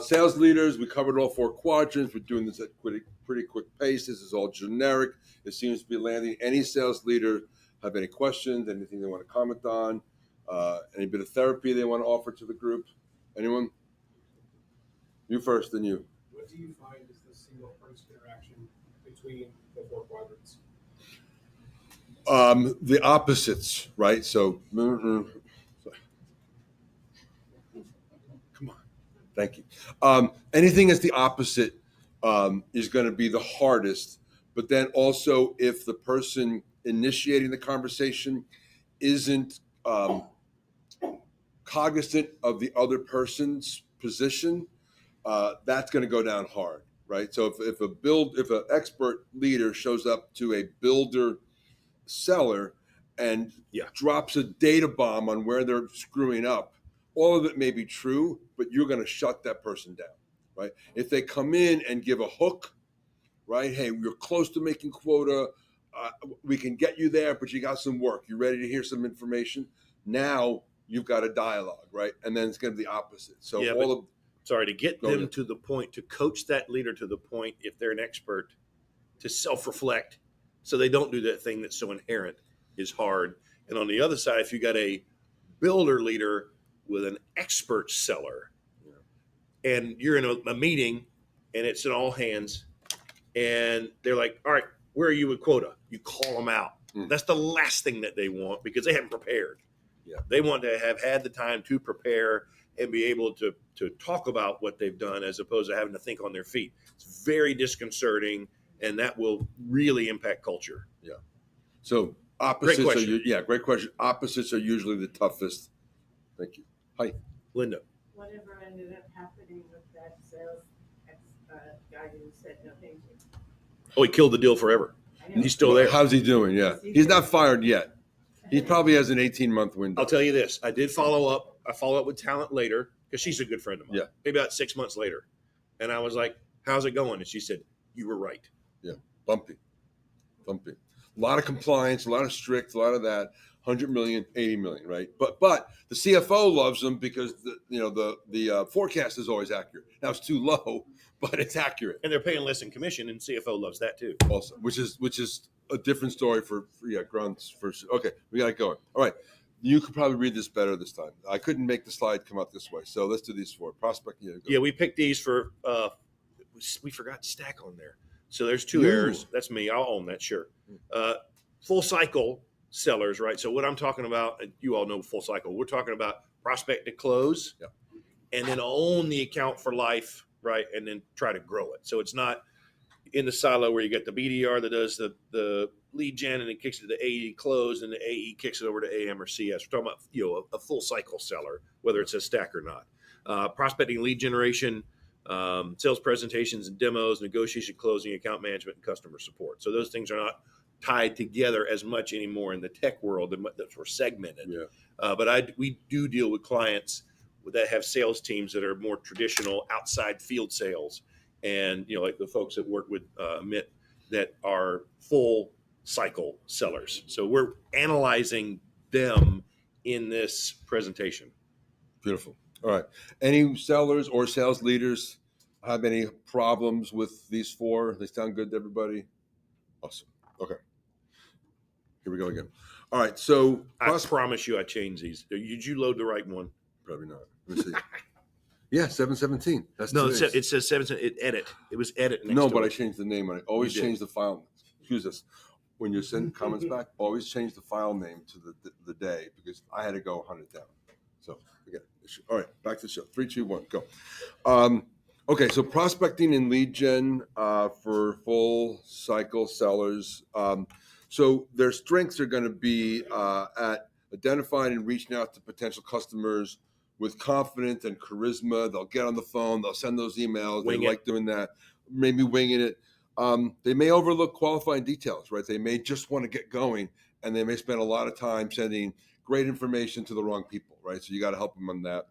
[SPEAKER 1] Sales leaders, we covered all 4 quadrants. We're doing this at pretty quick pace. This is all generic. It seems to be landing. Any sales leader have any questions, anything they want to comment on, any bit of therapy they want to offer to the group? Anyone? You first, then you.
[SPEAKER 3] What do you find is the single first interaction between the 4 quadrants?
[SPEAKER 1] The opposites, right? So, come on. Thank you. Anything that's the opposite is going to be the hardest. But then also, if the person initiating the conversation isn't cognizant of the other person's position, that's going to go down hard, right? So if an expert leader shows up to a builder seller and drops a data bomb on where they're screwing up, all of it may be true, but you're going to shut that person down, right? If they come in and give a hook, right? Hey, you're close to making quota. We can get you there, but you got some work. You ready to hear some information? Now you've got a dialogue, right? And then it's going to be the opposite. So
[SPEAKER 2] to get them to the point, to coach that leader to the point, if they're an expert, to self-reflect so they don't do that thing that's so inherent, is hard. And on the other side, if you got a builder leader with an expert seller, and you're in a meeting and it's an all hands, and they're like, "All right, where are you with quota?" You call them out. That's the last thing that they want, because they haven't prepared. Yeah. They want to have had the time to prepare and be able to talk about what they've done, as opposed to having to think on their feet. It's very disconcerting, and that will really impact culture.
[SPEAKER 1] Yeah. So opposites great question. Opposites are usually the toughest. Thank you. Hi.
[SPEAKER 2] Linda.
[SPEAKER 5] Whatever ended up happening with that sales guy who said no thank you?
[SPEAKER 2] Oh, he killed the deal forever. He's still there.
[SPEAKER 1] How's he doing? Yeah. He's not fired yet. He probably has an 18-month window.
[SPEAKER 2] I'll tell you this. I did follow up. I followed up with talent later, because she's a good friend of mine.
[SPEAKER 1] Yeah.
[SPEAKER 2] Maybe about 6 months later. And I was like, "How's it going?" And she said, "You were right."
[SPEAKER 1] Yeah. bumpy. A lot of compliance, a lot of strict, a lot of that. 100 million, 80 million, right? But the CFO loves them because the forecast is always accurate. Now it's too low, but it's accurate.
[SPEAKER 2] And they're paying less in commission, and CFO loves that too.
[SPEAKER 1] Also, which is a different story for grunts. Okay, we got it going. All right, you could probably read this better this time. I couldn't make the slide come out this way, so let's do these four. Prospecting.
[SPEAKER 2] Yeah, we picked these for. We forgot to stack on there, so there's two
[SPEAKER 1] Ooh.
[SPEAKER 2] errors. That's me. I'll own that. Sure. Full cycle sellers, right? So what I'm talking about, and you all know full cycle. We're talking about prospect to close, and then own the account for life, right? And then try to grow it. So it's not in the silo where you get the BDR that does the lead gen and it kicks it to the AE close, and the AE kicks it over to AM or CS. We're talking about a full cycle seller, whether it's a stack or not. Prospecting, lead generation, sales presentations and demos, negotiation, closing, account management, and customer support. So those things are not tied together as much anymore in the tech world. That we're segmented.
[SPEAKER 1] Yeah.
[SPEAKER 2] But we do deal with clients that have sales teams that are more traditional outside field sales, and like the folks that work with Mitt that are full cycle sellers. So we're analyzing them in this presentation.
[SPEAKER 1] Beautiful. All right. Any sellers or sales leaders have any problems with these four? They sound good to everybody? Awesome. Okay. Here we go again. All right. So
[SPEAKER 2] I promise you I changed these. Did you load the right one?
[SPEAKER 1] Probably not. Let me see. Yeah, 717. That's
[SPEAKER 2] No,
[SPEAKER 1] today's.
[SPEAKER 2] it says 7. It was edit. Next
[SPEAKER 1] No,
[SPEAKER 2] to
[SPEAKER 1] but I
[SPEAKER 2] it.
[SPEAKER 1] changed the name on it. Always change the file. Excuse us. When you send comments back, always change the file name to the day, because I had to go 100 down. So again, all right, back to the show. 3, 2, 1, go. Okay, so prospecting and lead gen for full cycle sellers. So their strengths are going to be at identifying and reaching out to potential customers with confidence and charisma. They'll get on the phone. They'll send those emails. They like doing that. Maybe winging it. They may overlook qualifying details, right? They may just want to get going, and they may spend a lot of time sending great information to the wrong people, right? So you got to help them on that.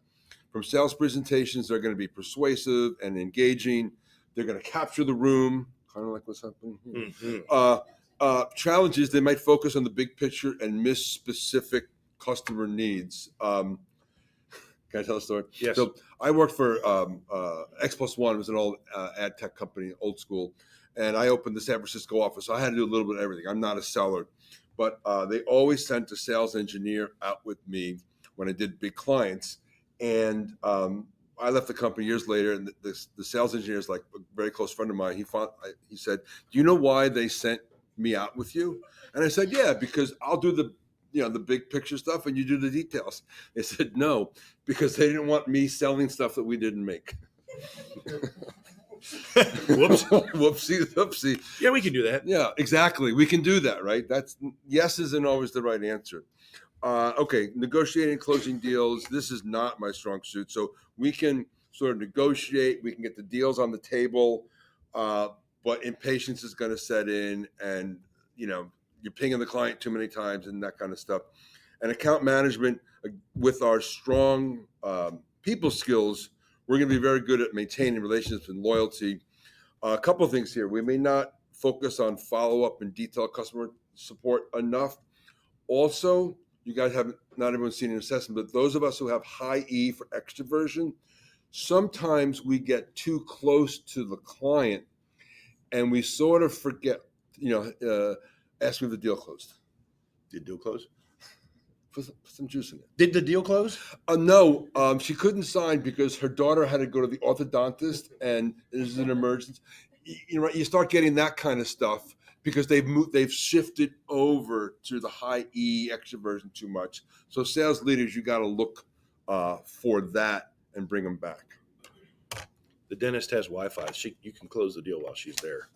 [SPEAKER 1] From sales presentations, they're going to be persuasive and engaging. They're going to capture the room, kind of like what's happening here.
[SPEAKER 2] Mm-hmm.
[SPEAKER 1] Challenges, they might focus on the big picture and miss specific customer needs. Can I tell a story?
[SPEAKER 2] Yes.
[SPEAKER 1] So I worked for X+1. It was an old ad tech company, old school. And I opened the San Francisco office. So I had to do a little bit of everything. I'm not a seller. But they always sent a sales engineer out with me when I did big clients. And I left the company years later, and the sales engineer is like a very close friend of mine. He said, "Do you know why they sent me out with you?" And I said, "Yeah, because I'll do the big picture stuff and you do the details." They said, "No, because they didn't want me selling stuff that we didn't make."
[SPEAKER 2] Whoops.
[SPEAKER 1] Whoopsie.
[SPEAKER 2] Yeah, we can do that.
[SPEAKER 1] Yeah, exactly. We can do that, right? That's yes isn't always the right answer. Okay, negotiating, closing deals. This is not my strong suit. So we can sort of negotiate. We can get the deals on the table, but impatience is going to set in, and you're pinging the client too many times and that kind of stuff. And account management, with our strong people skills, we're going to be very good at maintaining relationships and loyalty. A couple of things here. We may not focus on follow-up and detailed customer support enough. Also, you guys haven't, not everyone's seen an assessment, but those of us who have high E for extroversion, sometimes we get too close to the client and we sort of forget, ask me if the deal closed.
[SPEAKER 2] Did deal close?
[SPEAKER 1] Put some juice in it.
[SPEAKER 2] Did the deal close?
[SPEAKER 1] No, she couldn't sign because her daughter had to go to the orthodontist, and this is an emergency. You start getting that kind of stuff because they've shifted over to the high E extroversion too much. So sales leaders, you got to look for that and bring them back.
[SPEAKER 2] The dentist has Wi-Fi. You can close the deal while she's there.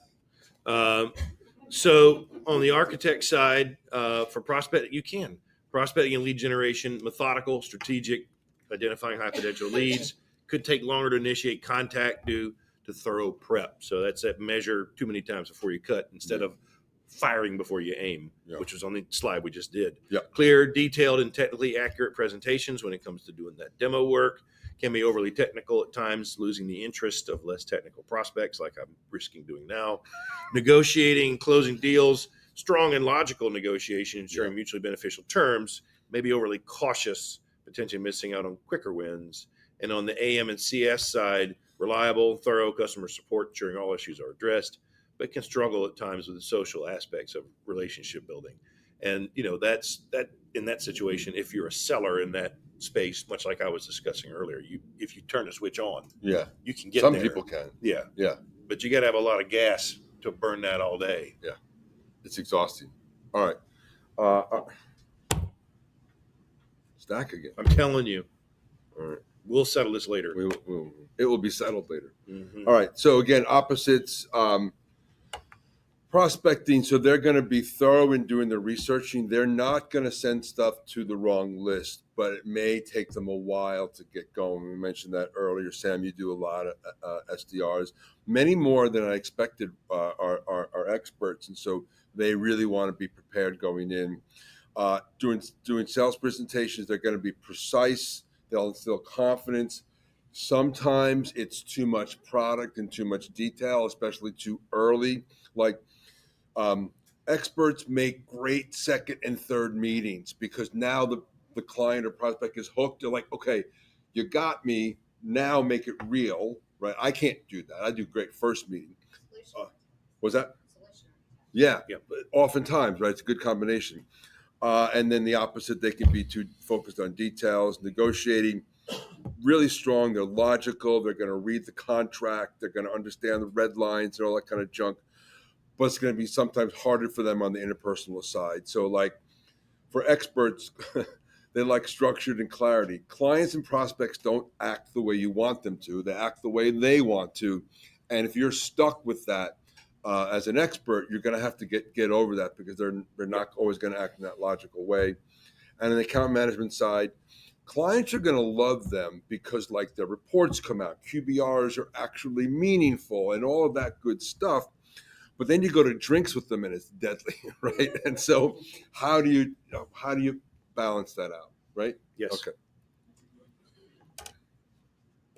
[SPEAKER 2] So on the architect side, for prospecting, you can. Prospecting and lead generation, methodical, strategic, identifying high potential leads. Could take longer to initiate contact due to thorough prep. So that's that measure too many times before you cut instead of firing before you aim, which was on the slide we just did.
[SPEAKER 1] Yeah.
[SPEAKER 2] Clear, detailed, and technically accurate presentations when it comes to doing that demo work. can be overly technical at times, losing the interest of less technical prospects, like I'm risking doing now. Negotiating, closing deals, strong and logical negotiation, ensuring mutually beneficial terms, maybe overly cautious, potentially missing out on quicker wins. And on the AM and CS side, reliable, thorough customer support, ensuring all issues are addressed, but can struggle at times with the social aspects of relationship building. And that's that in that situation. If you're a seller in that space, much like I was discussing earlier, if you turn the switch on,
[SPEAKER 1] Yeah.
[SPEAKER 2] you can get
[SPEAKER 1] Some
[SPEAKER 2] there.
[SPEAKER 1] people can.
[SPEAKER 2] Yeah.
[SPEAKER 1] Yeah.
[SPEAKER 2] But you got to have a lot of gas to burn that all day.
[SPEAKER 1] It's exhausting. All right. Stack again.
[SPEAKER 2] I'm telling you.
[SPEAKER 1] All right.
[SPEAKER 2] We'll settle this later.
[SPEAKER 1] It will be settled later.
[SPEAKER 2] Mhm.
[SPEAKER 1] All right. So again, opposites. Prospecting. So they're going to be thorough in doing the researching. They're not going to send stuff to the wrong list, but it may take them a while to get going. We mentioned that earlier. Sam, you do a lot of SDRs, many more than I expected are experts, and so they really want to be prepared going in. Doing sales presentations, they're going to be precise. They'll instill confidence. Sometimes it's too much product and too much detail, especially too early. Like experts make great second and third meetings because now the client or prospect is hooked. They're like, okay, you got me. Now make it real, right? I can't do that. I do great first meeting. Was that? Yeah, but oftentimes, right? It's a good combination. And then the opposite, they can be too focused on details, negotiating really strong. They're logical. They're going to read the contract. They're going to understand the red lines and all that kind of junk. But it's going to be sometimes harder for them on the interpersonal side. So, like for experts, they like structured and clarity. Clients and prospects don't act the way you want them to. They act the way they want to. And if you're stuck with that as an expert, you're going to have to get over that because they're not always going to act in that logical way. And on the account management side, clients are going to love them because like their reports come out, QBRs are actually meaningful and all of that good stuff. But then you go to drinks with them and it's deadly, right? And so how do you balance that out, right?
[SPEAKER 2] Yes.
[SPEAKER 1] Okay.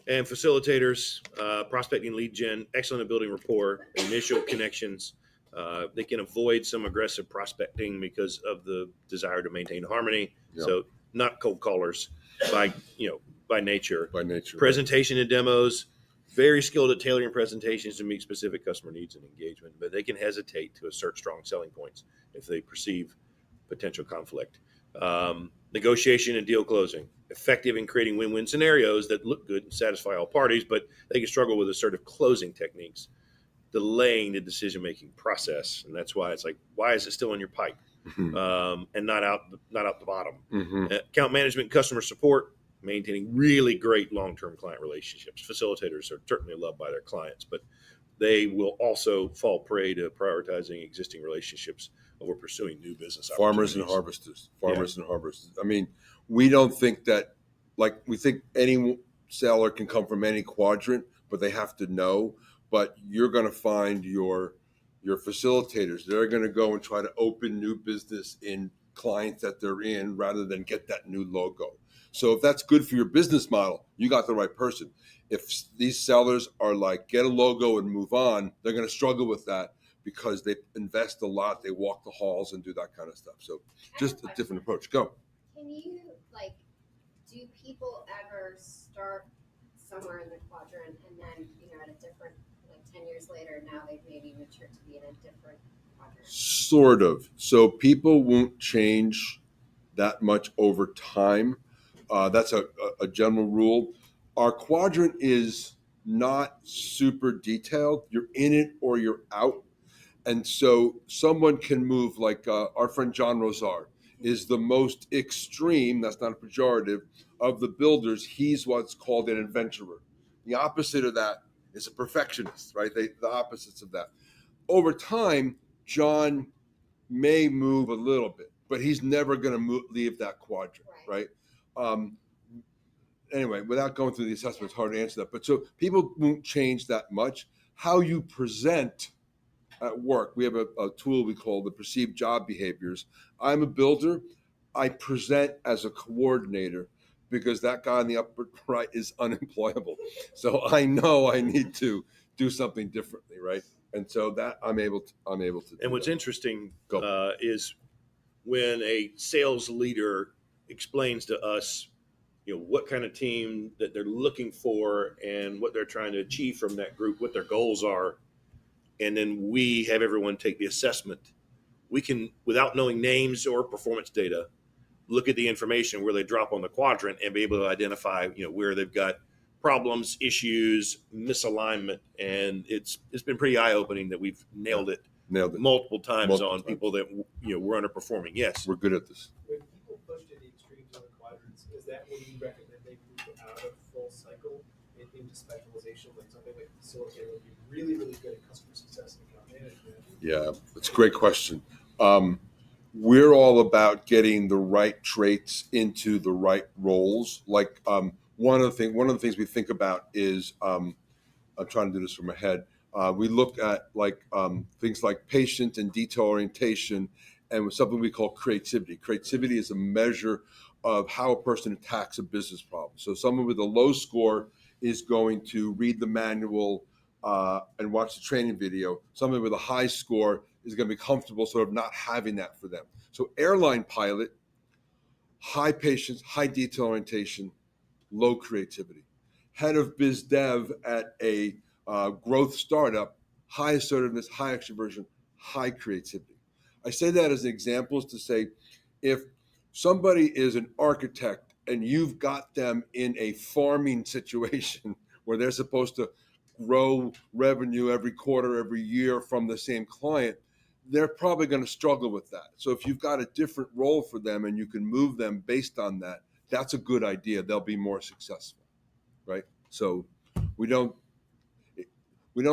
[SPEAKER 2] And facilitators, prospecting, lead gen, excellent at building rapport, initial connections. They can avoid some aggressive prospecting because of the desire to maintain harmony.
[SPEAKER 1] Yep.
[SPEAKER 2] So not cold callers by nature.
[SPEAKER 1] By nature.
[SPEAKER 2] Presentation and demos, very skilled at tailoring presentations to meet specific customer needs and engagement, but they can hesitate to assert strong selling points if they perceive potential conflict. Negotiation and deal closing, effective in creating win-win scenarios that look good and satisfy all parties, but they can struggle with assertive closing techniques, delaying the decision-making process. And that's why it's like, why is it still in your pipe and not out the bottom?
[SPEAKER 1] Mm-hmm.
[SPEAKER 2] Account management, customer support, maintaining really great long-term client relationships. Facilitators are certainly loved by their clients, but they will also fall prey to prioritizing existing relationships over pursuing new business
[SPEAKER 1] Farmers and
[SPEAKER 2] opportunities.
[SPEAKER 1] harvesters. I mean, we don't think that, like, we think any seller can come from any quadrant, but they have to know. But you're going to find your facilitators. They're going to go and try to open new business in clients that they're in rather than get that new logo. So if that's good for your business model, you got the right person. If these sellers are like, get a logo and move on, they're going to struggle with that because they invest a lot. They walk the halls and do that kind of stuff. So just a different approach. Go.
[SPEAKER 4] Can you, do people ever start somewhere in the quadrant and then, at a different, 10 years later, now they've maybe matured to be in a different quadrant?
[SPEAKER 1] Sort of. So people won't change that much over time. That's a general rule. Our quadrant is not super detailed. You're in it or you're out. And so someone can move like our friend John Rosar is the most extreme, that's not a pejorative, of the builders. He's what's called an adventurer. The opposite of that is a perfectionist, right? The opposites of that. Over time, John may move a little bit, but he's never going to leave that quadrant, right? Anyway, without going through the assessment, it's hard to answer that. But so people won't change that much. How you present at work, we have a tool we call the perceived job behaviors. I'm a builder. I present as a coordinator. because that guy on the upper right is unemployable. So I know I need to do something differently, right? And so that I'm able to do
[SPEAKER 2] And what's
[SPEAKER 1] that.
[SPEAKER 2] interesting
[SPEAKER 1] Go.
[SPEAKER 2] is when a sales leader explains to us, what kind of team that they're looking for and what they're trying to achieve from that group, what their goals are, and then we have everyone take the assessment. We can, without knowing names or performance data, look at the information where they drop on the quadrant and be able to identify, where they've got problems, issues, misalignment, and it's been pretty eye opening that we've nailed it multiple times on people that were underperforming. Yes,
[SPEAKER 1] We're good at this.
[SPEAKER 3] When people push to the extremes on the quadrants, is that when you recommend they move out of full cycle and into specialization, like something like facilitator would be really, really good at customer success and account management?
[SPEAKER 1] Yeah, it's a great question. We're all about getting the right traits into the right roles. Like one of the things we think about is I'm trying to do this from my head. We look at things like patient and detail orientation, and with something we call creativity. Creativity is a measure of how a person attacks a business problem. So someone with a low score is going to read the manual and watch the training video. Someone with a high score is going to be comfortable sort of not having that for them. So airline pilot, high patience, high detail orientation, low creativity. Head of biz dev at a growth startup, high assertiveness, high extroversion, high creativity. I say that as examples to say, if somebody is an architect and you've got them in a farming situation where they're supposed to grow revenue every quarter, every year from the same client, they're probably going to struggle with that. So if you've got a different role for them and you can move them based on that, that's a good idea. They'll be more successful, right? So we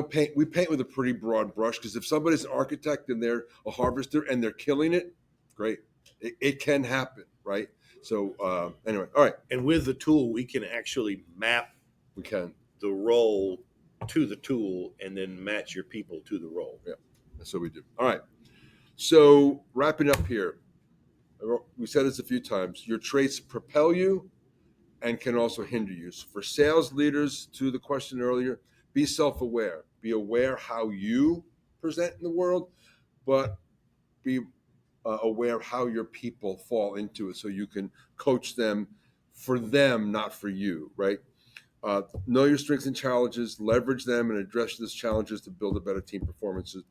[SPEAKER 1] paint with a pretty broad brush, because if somebody's an architect and they're a harvester and they're killing it, great. It can happen, right? So anyway, all right.
[SPEAKER 2] and with the tool, we can actually map
[SPEAKER 1] We can.
[SPEAKER 2] the role to the tool and then match your people to the role.
[SPEAKER 1] Yeah, that's what we do. All right. So wrapping up here, we said this a few times. Your traits propel you and can also hinder you. So for sales leaders, to the question earlier, be self-aware. Be aware how you present in the world, but be aware of how your people fall into it, so you can coach them for them, not for you, right? Know your strengths and challenges, leverage them, and address those challenges to build a better team performances.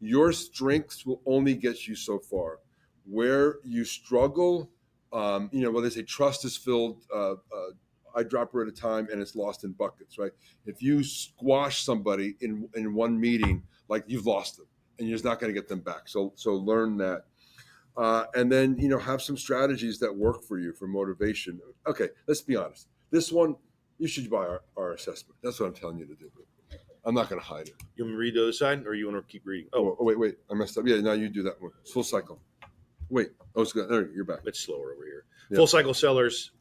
[SPEAKER 1] Your strengths will only get you so far. Where you struggle, well, they say trust is filled eyedropper at a time, and it's lost in buckets, right? If you squash somebody in one meeting, like, you've lost them, and you're just not going to get them back. So learn that. And then, have some strategies that work for you for motivation. Okay, let's be honest. This one, you should buy our assessment. That's what I'm telling you to do. I'm not going to hide it.
[SPEAKER 2] You want me to read the other side, or you want to keep reading?
[SPEAKER 1] Oh, wait. I messed up. Yeah, now you do that one. It's full cycle. Wait. There, you're back.
[SPEAKER 2] It's slower over here.
[SPEAKER 1] Yeah.
[SPEAKER 2] Full cycle sellers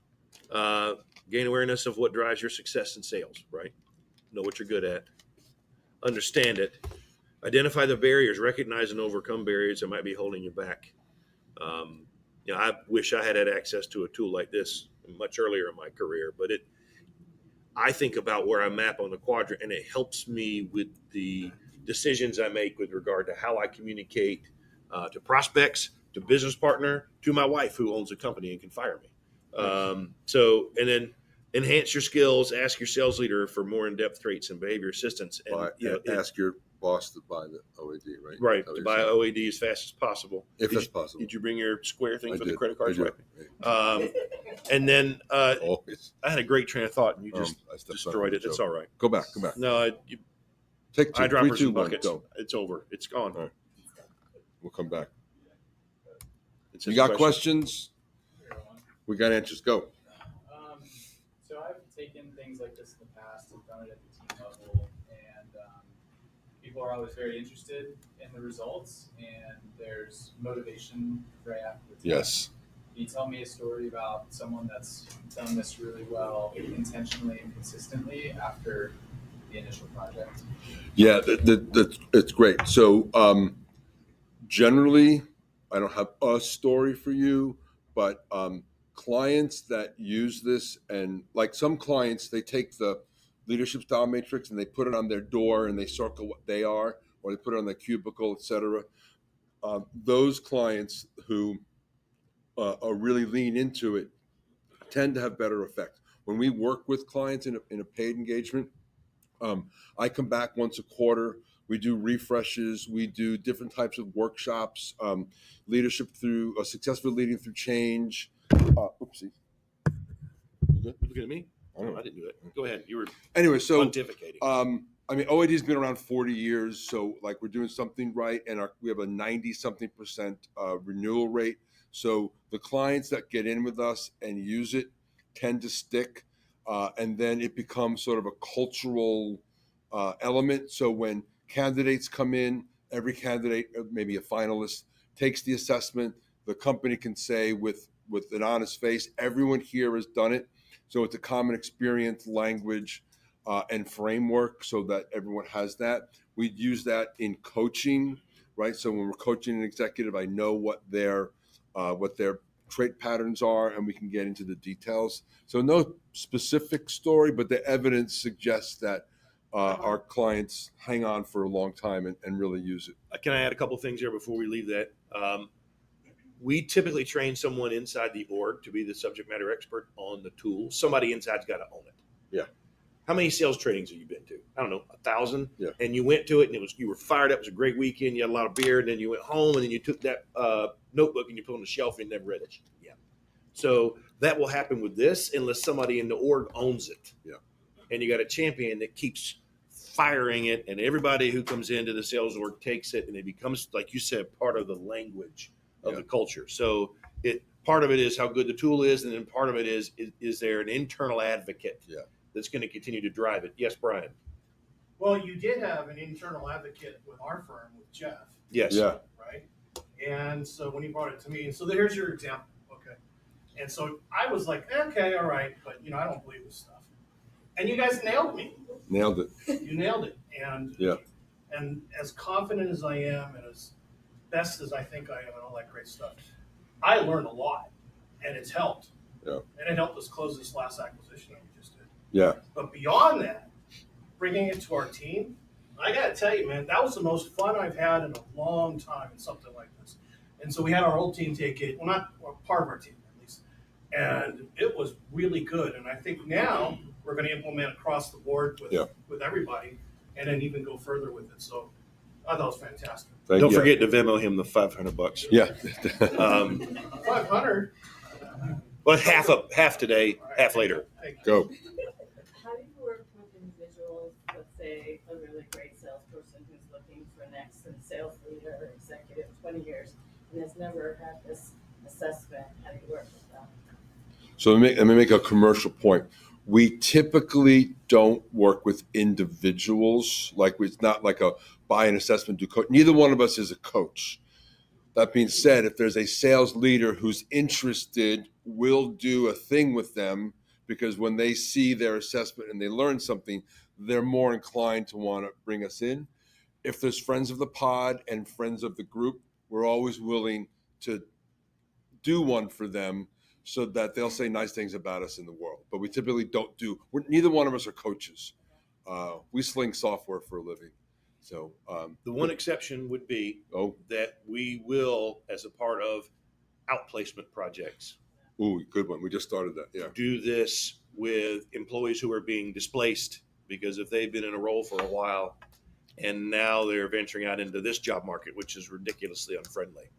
[SPEAKER 2] gain awareness of what drives your success in sales, right? Know what you're good at. Understand it. Identify the barriers. Recognize and overcome barriers that might be holding you back. I wish I had access to a tool like this much earlier in my career, but I think about where I map on the quadrant, and it helps me with the decisions I make with regard to how I communicate to prospects, to business partner, to my wife who owns a company and can fire me. And then enhance your skills. Ask your sales leader for more in-depth traits and behavior assistance. And
[SPEAKER 1] ask your boss to buy the OAD, right?
[SPEAKER 2] Right, to buy OAD as fast as possible.
[SPEAKER 1] If that's possible.
[SPEAKER 2] Did you bring your Square thing for the credit
[SPEAKER 1] I
[SPEAKER 2] cards?
[SPEAKER 1] did.
[SPEAKER 2] Right. And then
[SPEAKER 1] Always.
[SPEAKER 2] I had a great train of thought, and you just
[SPEAKER 1] I stepped
[SPEAKER 2] destroyed
[SPEAKER 1] up.
[SPEAKER 2] it. It's all right.
[SPEAKER 1] Go back.
[SPEAKER 2] No,
[SPEAKER 1] Take two.
[SPEAKER 2] eyedroppers
[SPEAKER 1] 3, 2,
[SPEAKER 2] and
[SPEAKER 1] 1,
[SPEAKER 2] buckets.
[SPEAKER 1] go.
[SPEAKER 2] It's over. It's gone.
[SPEAKER 1] All right. We'll come back.
[SPEAKER 2] It's
[SPEAKER 1] You
[SPEAKER 2] just
[SPEAKER 1] got
[SPEAKER 2] a question.
[SPEAKER 1] questions? We got answers. Go.
[SPEAKER 6] So I've taken things like this in the past and done it at the team level, and people are always very interested in the results, and there's motivation right after the test.
[SPEAKER 1] Yes.
[SPEAKER 6] Can you tell me a story about someone that's done this really well, intentionally and consistently after the initial project?
[SPEAKER 1] Yeah, it's great. So generally, I don't have a story for you, but clients that use this, and like some clients, they take the leadership style matrix and they put it on their door and they circle what they are, or they put it on their cubicle, etc. Those clients who really lean into it tend to have better effect. When we work with clients in a paid engagement, I come back once a quarter. We do refreshes. We do different types of workshops, leadership through successful leading through change. Oopsie. You good?
[SPEAKER 2] You looking at me?
[SPEAKER 1] I don't know.
[SPEAKER 2] I didn't do it. Go ahead. You were
[SPEAKER 1] Anyway, so
[SPEAKER 2] pontificating.
[SPEAKER 1] I mean, OAD has been around 40 years, so like we're doing something right, and we have a 90-something% renewal rate. So the clients that get in with us and use it tend to stick, and then it becomes sort of a cultural element. So when candidates come in, every candidate, maybe a finalist, takes the assessment. The company can say with an honest face, everyone here has done it. So it's a common experience, language, and framework, so that everyone has that. We use that in coaching, right? So when we're coaching an executive, I know what their trait patterns are, and we can get into the details. So no specific story, but the evidence suggests that our clients hang on for a long time and really use it.
[SPEAKER 2] Can I add a couple things here before we leave that? We typically train someone inside the org to be the subject matter expert on the tool. Somebody inside's got to own it.
[SPEAKER 1] Yeah.
[SPEAKER 2] How many sales trainings have you been to? I don't know, 1,000.
[SPEAKER 1] Yeah.
[SPEAKER 2] And you went to it, and you were fired up. It was a great weekend. You had a lot of beer, and then you went home, and then you took that notebook and you put it on the shelf and never read it. Yeah. So that will happen with this unless somebody in the org owns it.
[SPEAKER 1] Yeah.
[SPEAKER 2] And you got a champion that keeps firing it, and everybody who comes into the sales org takes it, and it becomes, like you said, part of the language of the culture. So part of it is how good the tool is, and then part of it is there an internal advocate that's going to continue to drive it. Yes, Brian.
[SPEAKER 7] Well, you did have an internal advocate with our firm, with Jeff.
[SPEAKER 2] Yes.
[SPEAKER 1] Yeah.
[SPEAKER 7] Right? And so when he brought it to me, and so here's your example. Okay. And so I was like, okay, all right, but I don't believe this stuff. And you guys nailed me.
[SPEAKER 1] Nailed it.
[SPEAKER 7] You nailed it. And and as confident as I am and as best as I think I am and all that great stuff, I learned a lot, and it's helped.
[SPEAKER 1] Yeah.
[SPEAKER 7] And it helped us close this last acquisition that we just did.
[SPEAKER 1] Yeah.
[SPEAKER 7] But beyond that, bringing it to our team, I got to tell you, man, that was the most fun I've had in a long time in something like this. And so we had our whole team take it, part of our team at least, and it was really good. And I think now we're going to implement across the board with everybody, and then even go further with it. So I thought it was fantastic.
[SPEAKER 2] Don't forget to Venmo him the $500.
[SPEAKER 1] Yeah.
[SPEAKER 7] 500.
[SPEAKER 2] Well, half today, half later.
[SPEAKER 1] Go.
[SPEAKER 5] How do you work with individuals, let's say a really great salesperson who's looking for next and sales leader or executive 20 years and has never had this assessment? How do you work with them?
[SPEAKER 1] So let me make a commercial point. We typically don't work with individuals. It's not like a buy an assessment, do coach. Neither one of us is a coach. That being said, if there's a sales leader who's interested, we'll do a thing with them, because when they see their assessment and they learn something, they're more inclined to want to bring us in. If there's friends of the pod and friends of the group, we're always willing to do one for them so that they'll say nice things about us in the world. But we typically don't neither one of us are coaches. We sling software for a living. So
[SPEAKER 2] the one exception would be that we will, as a part of outplacement projects.
[SPEAKER 1] Ooh, good one. We just started that. Yeah.
[SPEAKER 2] Do this with employees who are being displaced, because if they've been in a role for a while and now they're venturing out into this job market, which is ridiculously unfriendly.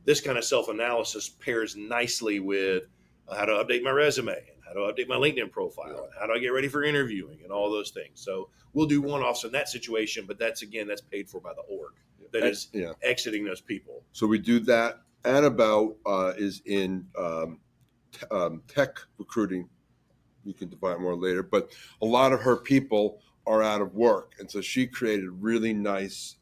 [SPEAKER 2] This kind of self-analysis pairs nicely with how to update my resume and how to update my LinkedIn profile and how do I get ready for interviewing and all those things. So we'll do one-offs in that situation, but that's paid for by the org that is exiting those people.
[SPEAKER 1] So we do that. Annabelle is in tech recruiting. You can divide more later, but a lot of her people are out of work. And so she created a really nice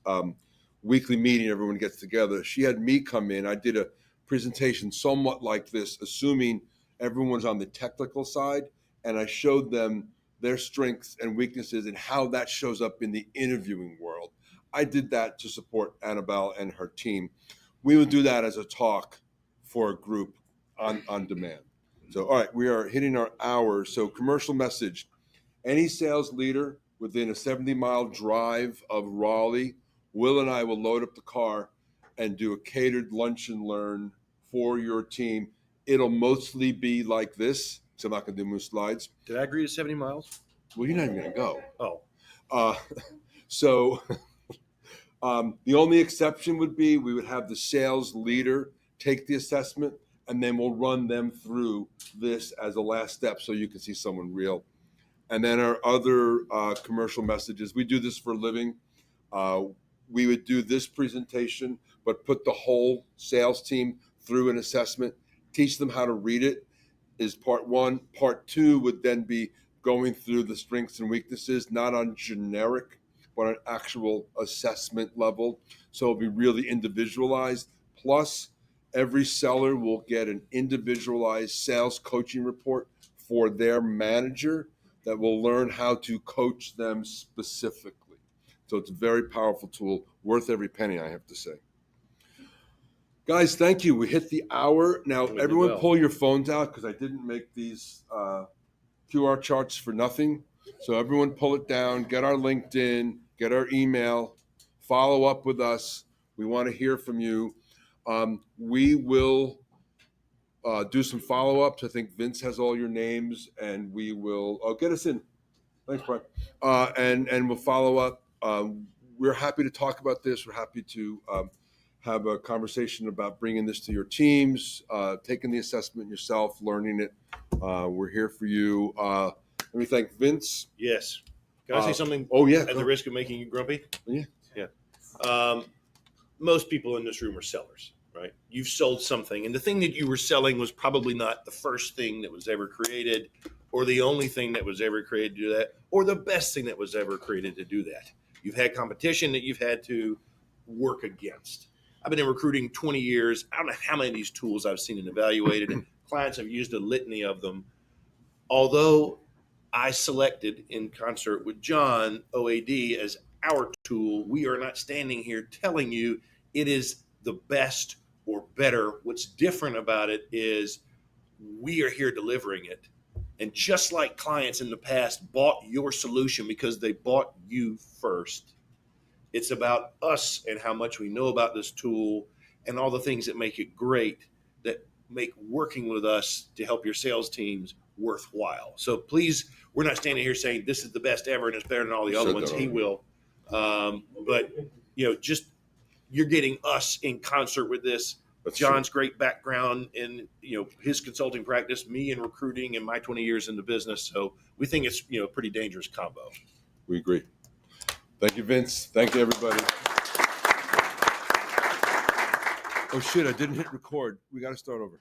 [SPEAKER 1] weekly meeting. Everyone gets together. She had me come in. I did a presentation somewhat like this, assuming everyone's on the technical side, and I showed them their strengths and weaknesses and how that shows up in the interviewing world. I did that to support Annabelle and her team. We would do that as a talk for a group on demand. So, all right, we are hitting our hour. So, commercial message. Any sales leader within a 70-mile drive of Raleigh, Will and I will load up the car and do a catered lunch and learn for your team. It'll mostly be like this, so I'm not going to do moose slides.
[SPEAKER 2] Did I agree to 70 miles?
[SPEAKER 1] Well, you're not even going to go.
[SPEAKER 2] Oh,
[SPEAKER 1] So the only exception would be we would have the sales leader take the assessment, and then we'll run them through this as a last step so you can see someone real. And then our other commercial messages, we do this for a living. We would do this presentation, but put the whole sales team through an assessment, teach them how to read it is part one. Part two would then be going through the strengths and weaknesses, not on generic, but on actual assessment level. So it'll be really individualized. Plus, every seller will get an individualized sales coaching report for their manager that will learn how to coach them specifically. So it's a very powerful tool, worth every penny, I have to say. Guys, thank you. We hit the hour. Now,
[SPEAKER 2] We did
[SPEAKER 1] everyone
[SPEAKER 2] well.
[SPEAKER 1] pull your phones out because I didn't make these QR charts for nothing. So everyone pull it down, get our LinkedIn, get our email, follow up with us. We want to hear from you. We will do some follow-ups. I think Vince has all your names, and we will get us in. Thanks, Brian. And we'll follow up. We're happy to talk about this. We're happy to have a conversation about bringing this to your teams, taking the assessment yourself, learning it. We're here for you. Let me thank Vince.
[SPEAKER 2] yes. Can I say something
[SPEAKER 1] Oh, yeah.
[SPEAKER 2] at the risk of making you grumpy?
[SPEAKER 1] Yeah.
[SPEAKER 2] Yeah. Most people in this room are sellers, right? You've sold something, and the thing that you were selling was probably not the first thing that was ever created, or the only thing that was ever created to do that, or the best thing that was ever created to do that. You've had competition that you've had to work against. I've been in recruiting 20 years. I don't know how many of these tools I've seen and evaluated, and clients have used a litany of them. Although I selected, in concert with John, OAD as our tool, we are not standing here telling you it is the best or better. What's different about it is we are here delivering it. And just like clients in the past bought your solution because they bought you first, it's about us and how much we know about this tool and all the things that make it great, that make working with us to help your sales teams worthwhile. So please, we're not standing here saying this is the best ever and it's better than all the other
[SPEAKER 1] Said
[SPEAKER 2] ones.
[SPEAKER 1] that
[SPEAKER 2] He will. But, just you're getting us in concert with this.
[SPEAKER 1] That's
[SPEAKER 2] John's great background in his consulting practice, me in recruiting, and my 20 years in the business. So we think it's a pretty dangerous combo.
[SPEAKER 1] We agree. Thank you, Vince. Thank you, everybody. Oh, shit, I didn't hit record. We got to start over.